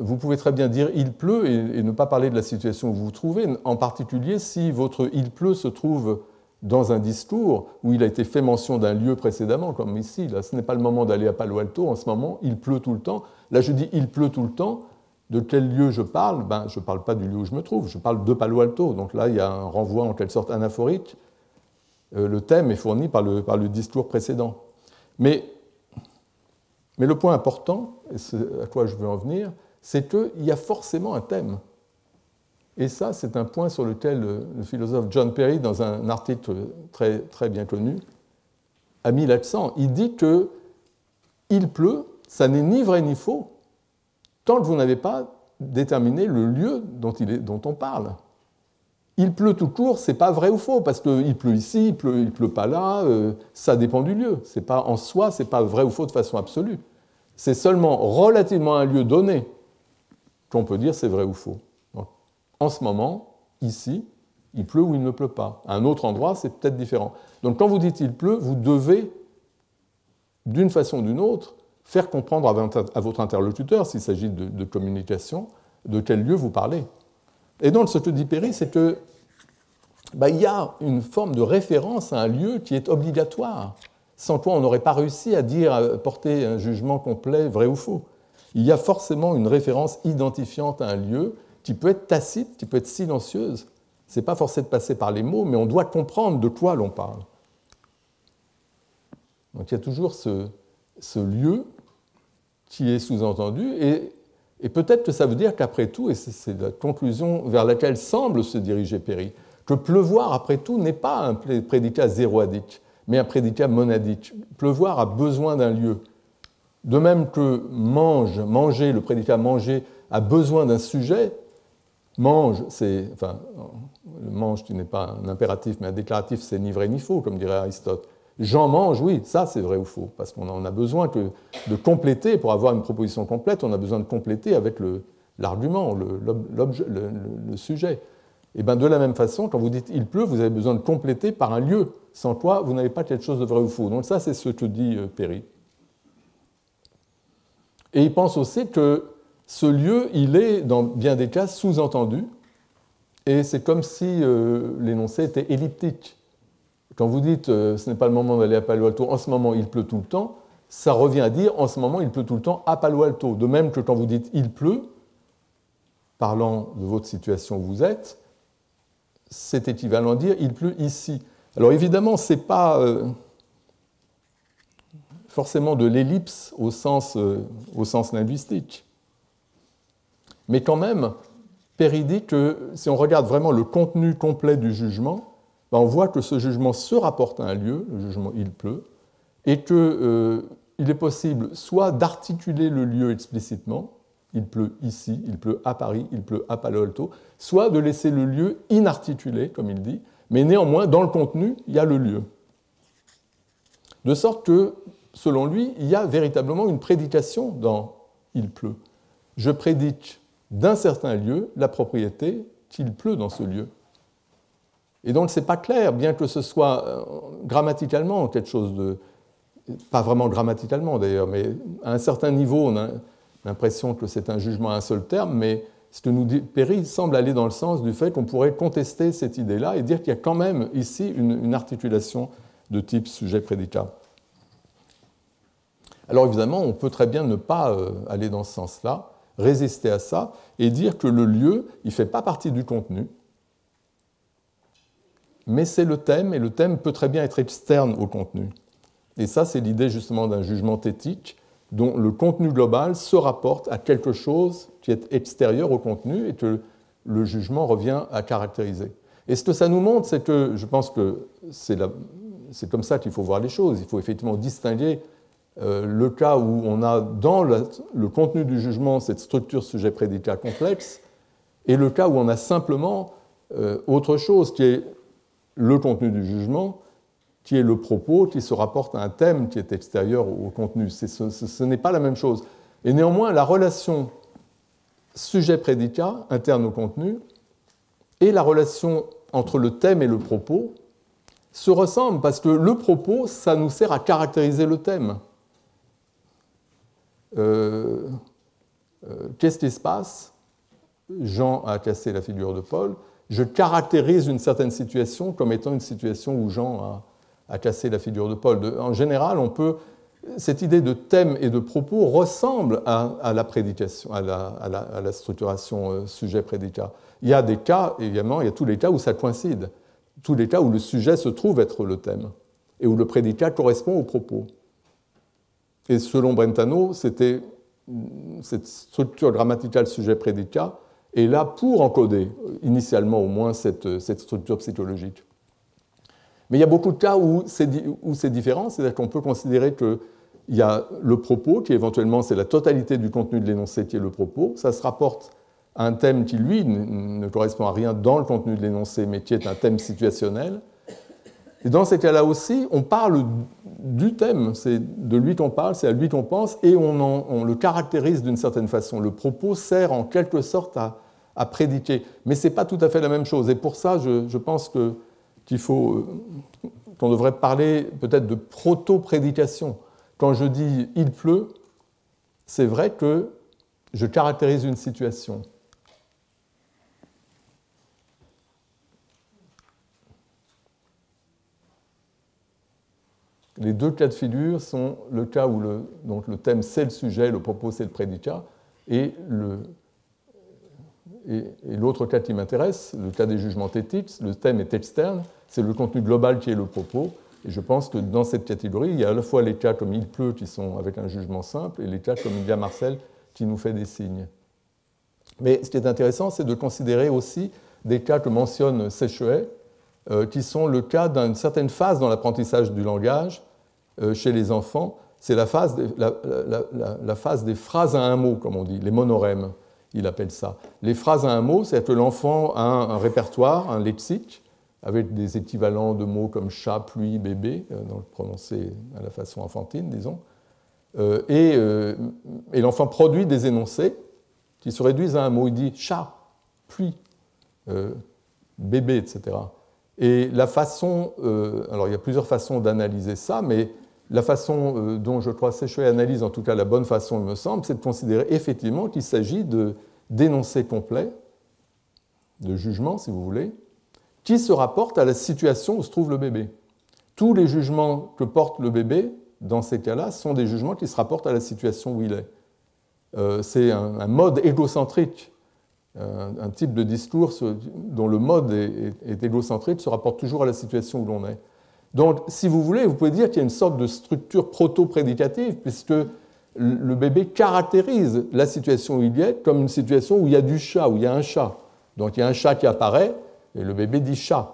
Vous pouvez très bien dire « il pleut » et ne pas parler de la situation où vous vous trouvez, en particulier si votre « il pleut » se trouve dans un discours où il a été fait mention d'un lieu précédemment, comme ici. Là, ce n'est pas le moment d'aller à Palo Alto en ce moment, il pleut tout le temps. Là, je dis « il pleut tout le temps ». De quel lieu je parle? Je ne parle pas du lieu où je me trouve, je parle de Palo Alto. Donc là, il y a un renvoi en quelque sorte anaphorique. Le thème est fourni par le discours précédent. Mais le point important, et c'est à quoi je veux en venir, c'est qu'il y a forcément un thème. Et ça, c'est un point sur lequel le philosophe John Perry, dans un article très, très bien connu, a mis l'accent. Il dit que il pleut, ça n'est ni vrai ni faux, tant que vous n'avez pas déterminé le lieu dont on parle. Il pleut tout court, c'est pas vrai ou faux, parce qu'il pleut ici, il pleut pas là, ça dépend du lieu. C'est pas, en soi, c'est pas vrai ou faux de façon absolue. C'est seulement relativement à un lieu donné qu'on peut dire c'est vrai ou faux. Donc, en ce moment, ici, il pleut ou il ne pleut pas. À un autre endroit, c'est peut-être différent. Donc quand vous dites il pleut, vous devez, d'une façon ou d'une autre, faire comprendre à votre interlocuteur, s'il s'agit de communication, de quel lieu vous parlez. Et donc, ce que dit Perry, c'est que il y a une forme de référence à un lieu qui est obligatoire, sans quoi on n'aurait pas réussi à porter un jugement complet, vrai ou faux. Il y a forcément une référence identifiante à un lieu qui peut être tacite, qui peut être silencieuse. Ce n'est pas forcé de passer par les mots, mais on doit comprendre de quoi l'on parle. Donc il y a toujours ce lieu qui est sous-entendu, et peut-être que ça veut dire qu'après tout, et c'est la conclusion vers laquelle semble se diriger Perry, que pleuvoir, après tout, n'est pas un prédicat zéroadique, mais un prédicat monadique. Pleuvoir a besoin d'un lieu. De même que manger, le prédicat manger, a besoin d'un sujet. Mange, le mange qui n'est pas un impératif, mais un déclaratif, c'est ni vrai ni faux, comme dirait Aristote. J'en mange, oui, ça c'est vrai ou faux, parce qu'on en a besoin de compléter, pour avoir une proposition complète, on a besoin de compléter avec l'argument, le sujet. Et bien de la même façon, quand vous dites il pleut, vous avez besoin de compléter par un lieu, sans quoi vous n'avez pas quelque chose de vrai ou faux. Donc ça, c'est ce que dit Perry. Et il pense aussi que ce lieu, il est, dans bien des cas, sous-entendu, et c'est comme si l'énoncé était elliptique. Quand vous dites ce n'est pas le moment d'aller à Palo Alto, en ce moment il pleut tout le temps, ça revient à dire en ce moment il pleut tout le temps à Palo Alto. De même que quand vous dites il pleut, parlant de votre situation où vous êtes, c'est équivalent à dire il pleut ici. Alors évidemment, ce n'est pas forcément de l'ellipse au sens linguistique. Mais quand même, Perry dit que si on regarde vraiment le contenu complet du jugement, on voit que ce jugement se rapporte à un lieu, le jugement il pleut, et qu'il est possible soit d'articuler le lieu explicitement, il pleut ici, il pleut à Paris, il pleut à Palo Alto, soit de laisser le lieu inarticulé, comme il dit, mais néanmoins, dans le contenu, il y a le lieu. De sorte que, selon lui, il y a véritablement une prédication dans « il pleut ». Je prédique d'un certain lieu la propriété qu'il pleut dans ce lieu. Et donc, ce n'est pas clair, bien que ce soit grammaticalement quelque chose de... Pas vraiment grammaticalement d'ailleurs, mais à un certain niveau, on a l'impression que c'est un jugement à un seul terme, mais ce que nous dit Perry semble aller dans le sens du fait qu'on pourrait contester cette idée-là et dire qu'il y a quand même ici une articulation de type sujet-prédicat. Alors évidemment, on peut très bien ne pas aller dans ce sens-là, résister à ça et dire que le lieu, il ne fait pas partie du contenu, mais c'est le thème, et le thème peut très bien être externe au contenu. Et ça, c'est l'idée justement d'un jugement éthique dont le contenu global se rapporte à quelque chose qui est extérieur au contenu et que le jugement revient à caractériser. Et ce que ça nous montre, c'est que, je pense que c'est comme ça qu'il faut voir les choses. Il faut effectivement distinguer le cas où on a dans le contenu du jugement cette structure sujet-prédicat complexe et le cas où on a simplement autre chose qui est le contenu du jugement, qui est le propos, qui se rapporte à un thème qui est extérieur au contenu. Ce n'est pas la même chose. Et néanmoins, la relation sujet-prédicat interne au contenu et la relation entre le thème et le propos se ressemblent parce que le propos, ça nous sert à caractériser le thème. Qu'est-ce qui se passe? Jean a cassé la figure de Paul. Je caractérise une certaine situation comme étant une situation où Jean a cassé la figure de Paul. En général, cette idée de thème et de propos ressemble à la prédication, à la structuration sujet-prédicat. Il y a des cas, évidemment, il y a tous les cas où ça coïncide, tous les cas où le sujet se trouve être le thème et où le prédicat correspond au propos. Et selon Brentano, cette structure grammaticale sujet-prédicat est là pour encoder, initialement au moins, cette structure psychologique. Mais il y a beaucoup de cas où c'est différent, c'est-à-dire qu'on peut considérer qu'il y a le propos, qui éventuellement c'est la totalité du contenu de l'énoncé qui est le propos, ça se rapporte à un thème qui, lui, ne correspond à rien dans le contenu de l'énoncé, mais qui est un thème situationnel. Et dans ces cas-là aussi, on parle du thème, c'est de lui qu'on parle, c'est à lui qu'on pense, et on le caractérise d'une certaine façon. Le propos sert en quelque sorte à prédiquer, mais ce n'est pas tout à fait la même chose. Et pour ça, je pense qu'on devrait parler peut-être de proto-prédication. Quand je dis « il pleut », c'est vrai que je caractérise une situation. Les deux cas de figure sont le cas où le thème c'est le sujet, le propos c'est le prédicat, et l'autre cas qui m'intéresse, le cas des jugements éthiques, le thème est externe, c'est le contenu global qui est le propos, et je pense que dans cette catégorie, il y a à la fois les cas comme il pleut qui sont avec un jugement simple, et les cas comme il y a Marcel qui nous fait des signes. Mais ce qui est intéressant, c'est de considérer aussi des cas que mentionne Séchelet, qui sont le cas d'une certaine phase dans l'apprentissage du langage chez les enfants. C'est la phase des phrases à un mot, comme on dit, les monorèmes, il appelle ça. Les phrases à un mot, c'est que l'enfant a un répertoire, un lexique, avec des équivalents de mots comme chat, pluie, bébé, prononcés à la façon enfantine, disons. Et l'enfant produit des énoncés qui se réduisent à un mot. Il dit chat, pluie, bébé, etc. Et la façon, alors il y a plusieurs façons d'analyser ça, mais la façon dont je crois Séchelet analyse, en tout cas la bonne façon, il me semble, c'est de considérer effectivement qu'il s'agit d'énoncés complets, de jugements, si vous voulez, qui se rapportent à la situation où se trouve le bébé. Tous les jugements que porte le bébé, dans ces cas-là, sont des jugements qui se rapportent à la situation où il est. C'est un mode égocentrique. Un type de discours dont le mode est égocentrique se rapporte toujours à la situation où l'on est. Donc, si vous voulez, vous pouvez dire qu'il y a une sorte de structure proto-prédicative, puisque le bébé caractérise la situation où il est comme une situation où il y a du chat, où il y a un chat. Donc, il y a un chat qui apparaît, et le bébé dit chat.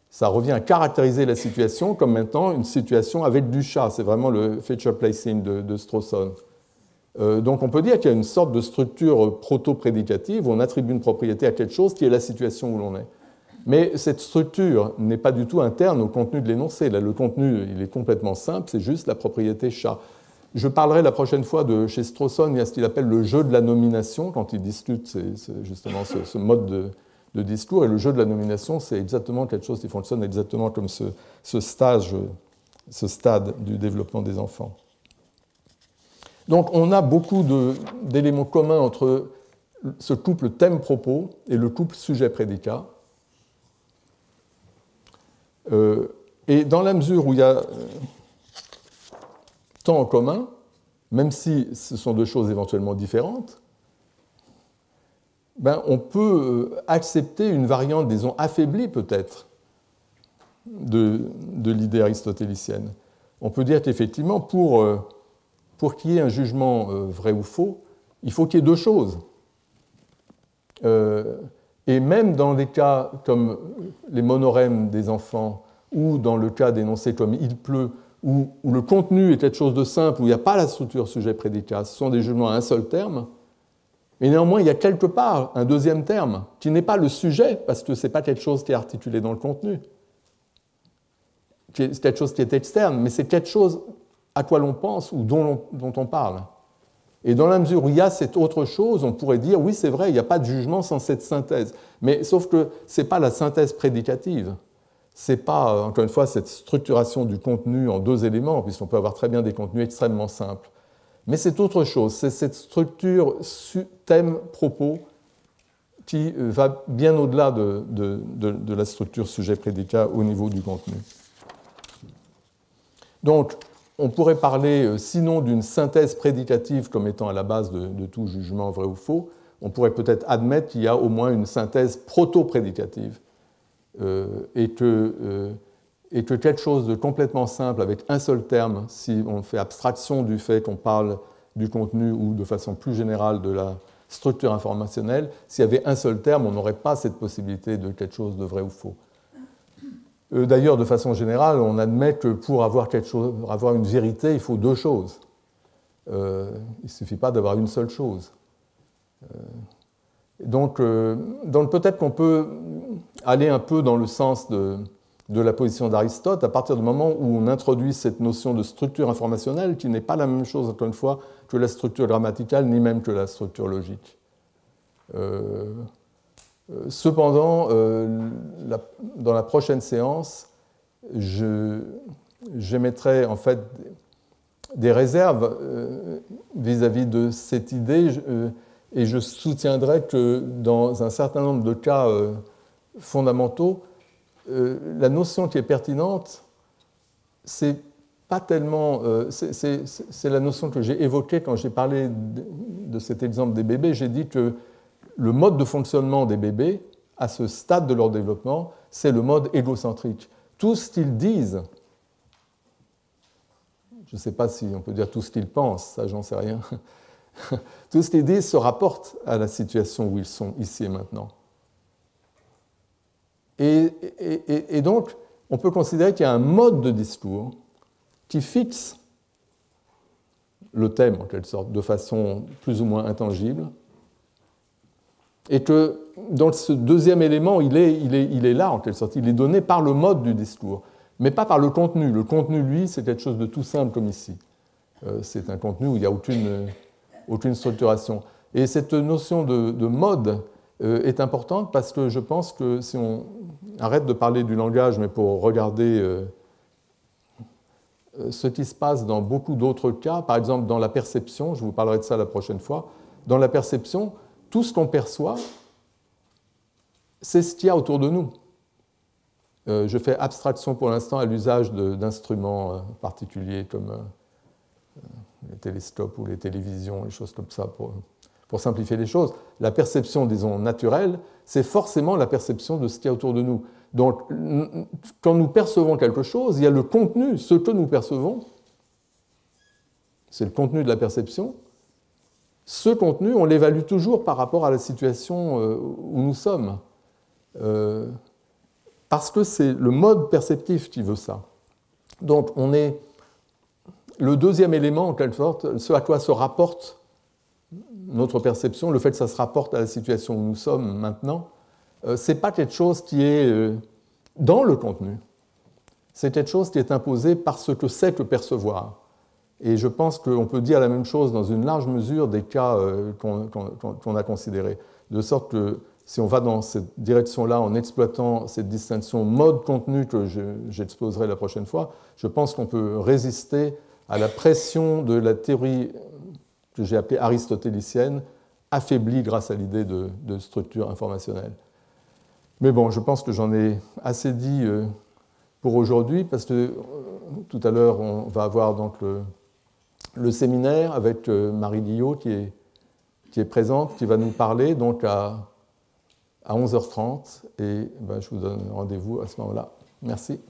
Ça revient à caractériser la situation comme maintenant une situation avec du chat. C'est vraiment le feature placing de Strawson. Donc on peut dire qu'il y a une sorte de structure proto-prédicative où on attribue une propriété à quelque chose qui est la situation où l'on est. Mais cette structure n'est pas du tout interne au contenu de l'énoncé. Là, le contenu, il est complètement simple, c'est juste la propriété chat. Je parlerai la prochaine fois chez Strawson, il y a ce qu'il appelle le jeu de la nomination, quand il discute justement ce mode de discours. Et le jeu de la nomination, c'est exactement quelque chose qui fonctionne exactement comme ce stade du développement des enfants. Donc on a beaucoup d'éléments communs entre ce couple thème-propos et le couple sujet-prédicat. Et dans la mesure où il y a tant en commun, même si ce sont deux choses éventuellement différentes, on peut accepter une variante, disons, affaiblie peut-être, de l'idée aristotélicienne. On peut dire qu'effectivement, pour qu'il y ait un jugement vrai ou faux, il faut qu'il y ait deux choses. Et même dans des cas comme les monorèmes des enfants, ou dans le cas d'énoncés comme « il pleut », où le contenu est quelque chose de simple, où il n'y a pas la structure sujet-prédicat, ce sont des jugements à un seul terme, mais néanmoins il y a quelque part un deuxième terme, qui n'est pas le sujet, parce que ce n'est pas quelque chose qui est articulé dans le contenu. C'est quelque chose qui est externe, mais c'est quelque chose à quoi l'on pense ou dont on parle. Et dans la mesure où il y a cette autre chose, on pourrait dire, oui, c'est vrai, il n'y a pas de jugement sans cette synthèse. Mais sauf que ce n'est pas la synthèse prédicative. Ce n'est pas, encore une fois, cette structuration du contenu en deux éléments, puisqu'on peut avoir très bien des contenus extrêmement simples. Mais c'est autre chose, c'est cette structure thème-propos qui va bien au-delà de la structure sujet-prédicat au niveau du contenu. Donc, on pourrait parler, sinon d'une synthèse prédicative comme étant à la base de tout jugement vrai ou faux, on pourrait peut-être admettre qu'il y a au moins une synthèse proto-prédicative et que quelque chose de complètement simple avec un seul terme, si on fait abstraction du fait qu'on parle du contenu ou de façon plus générale de la structure informationnelle, s'il y avait un seul terme, on n'aurait pas cette possibilité de quelque chose de vrai ou faux. D'ailleurs, de façon générale, on admet que pour avoir une vérité, il faut deux choses. Il ne suffit pas d'avoir une seule chose. Donc peut-être qu'on peut aller un peu dans le sens de la position d'Aristote à partir du moment où on introduit cette notion de structure informationnelle qui n'est pas la même chose, encore une fois, que la structure grammaticale, ni même que la structure logique. Cependant, dans la prochaine séance, j'émettrai en fait des réserves vis-à-vis de cette idée et je soutiendrai que dans un certain nombre de cas fondamentaux, la notion qui est pertinente, c'est pas tellement. C'est la notion que j'ai évoquée quand j'ai parlé de cet exemple des bébés. J'ai dit que le mode de fonctionnement des bébés, à ce stade de leur développement, c'est le mode égocentrique. Tout ce qu'ils disent, je ne sais pas si on peut dire tout ce qu'ils pensent, ça j'en sais rien, tout ce qu'ils disent se rapporte à la situation où ils sont ici et maintenant. Et donc, on peut considérer qu'il y a un mode de discours qui fixe le thème, en quelque sorte, de façon plus ou moins intangible, et que dans ce deuxième élément, il est là, en quelque sorte, il est donné par le mode du discours, mais pas par le contenu. Le contenu, lui, c'est quelque chose de tout simple comme ici. C'est un contenu où il n'y a aucune structuration. Et cette notion de mode est importante parce que je pense que si on arrête de parler du langage, mais pour regarder ce qui se passe dans beaucoup d'autres cas, par exemple dans la perception, je vous parlerai de ça la prochaine fois, dans la perception, tout ce qu'on perçoit, c'est ce qu'il y a autour de nous. Je fais abstraction pour l'instant à l'usage d'instruments particuliers comme les télescopes ou les télévisions, les choses comme ça, pour simplifier les choses. La perception, disons, naturelle, c'est forcément la perception de ce qu'il y a autour de nous. Donc, quand nous percevons quelque chose, il y a le contenu, ce que nous percevons, c'est le contenu de la perception. Ce contenu, on l'évalue toujours par rapport à la situation où nous sommes. Parce que c'est le mode perceptif qui veut ça. Donc, on est le deuxième élément, en quelque sorte, ce à quoi se rapporte notre perception, le fait que ça se rapporte à la situation où nous sommes maintenant, ce n'est pas quelque chose qui est dans le contenu. C'est quelque chose qui est imposé par ce que c'est que percevoir. Et je pense qu'on peut dire la même chose dans une large mesure des cas qu'on a considérés. De sorte que si on va dans cette direction-là en exploitant cette distinction mode-contenu que j'exposerai la prochaine fois, je pense qu'on peut résister à la pression de la théorie que j'ai appelée aristotélicienne, affaiblie grâce à l'idée de structure informationnelle. Mais bon, je pense que j'en ai assez dit pour aujourd'hui, parce que tout à l'heure, on va avoir donc le séminaire avec Marie Guillot qui est présente, qui va nous parler donc à 11h30, et je vous donne rendez-vous à ce moment-là. Merci.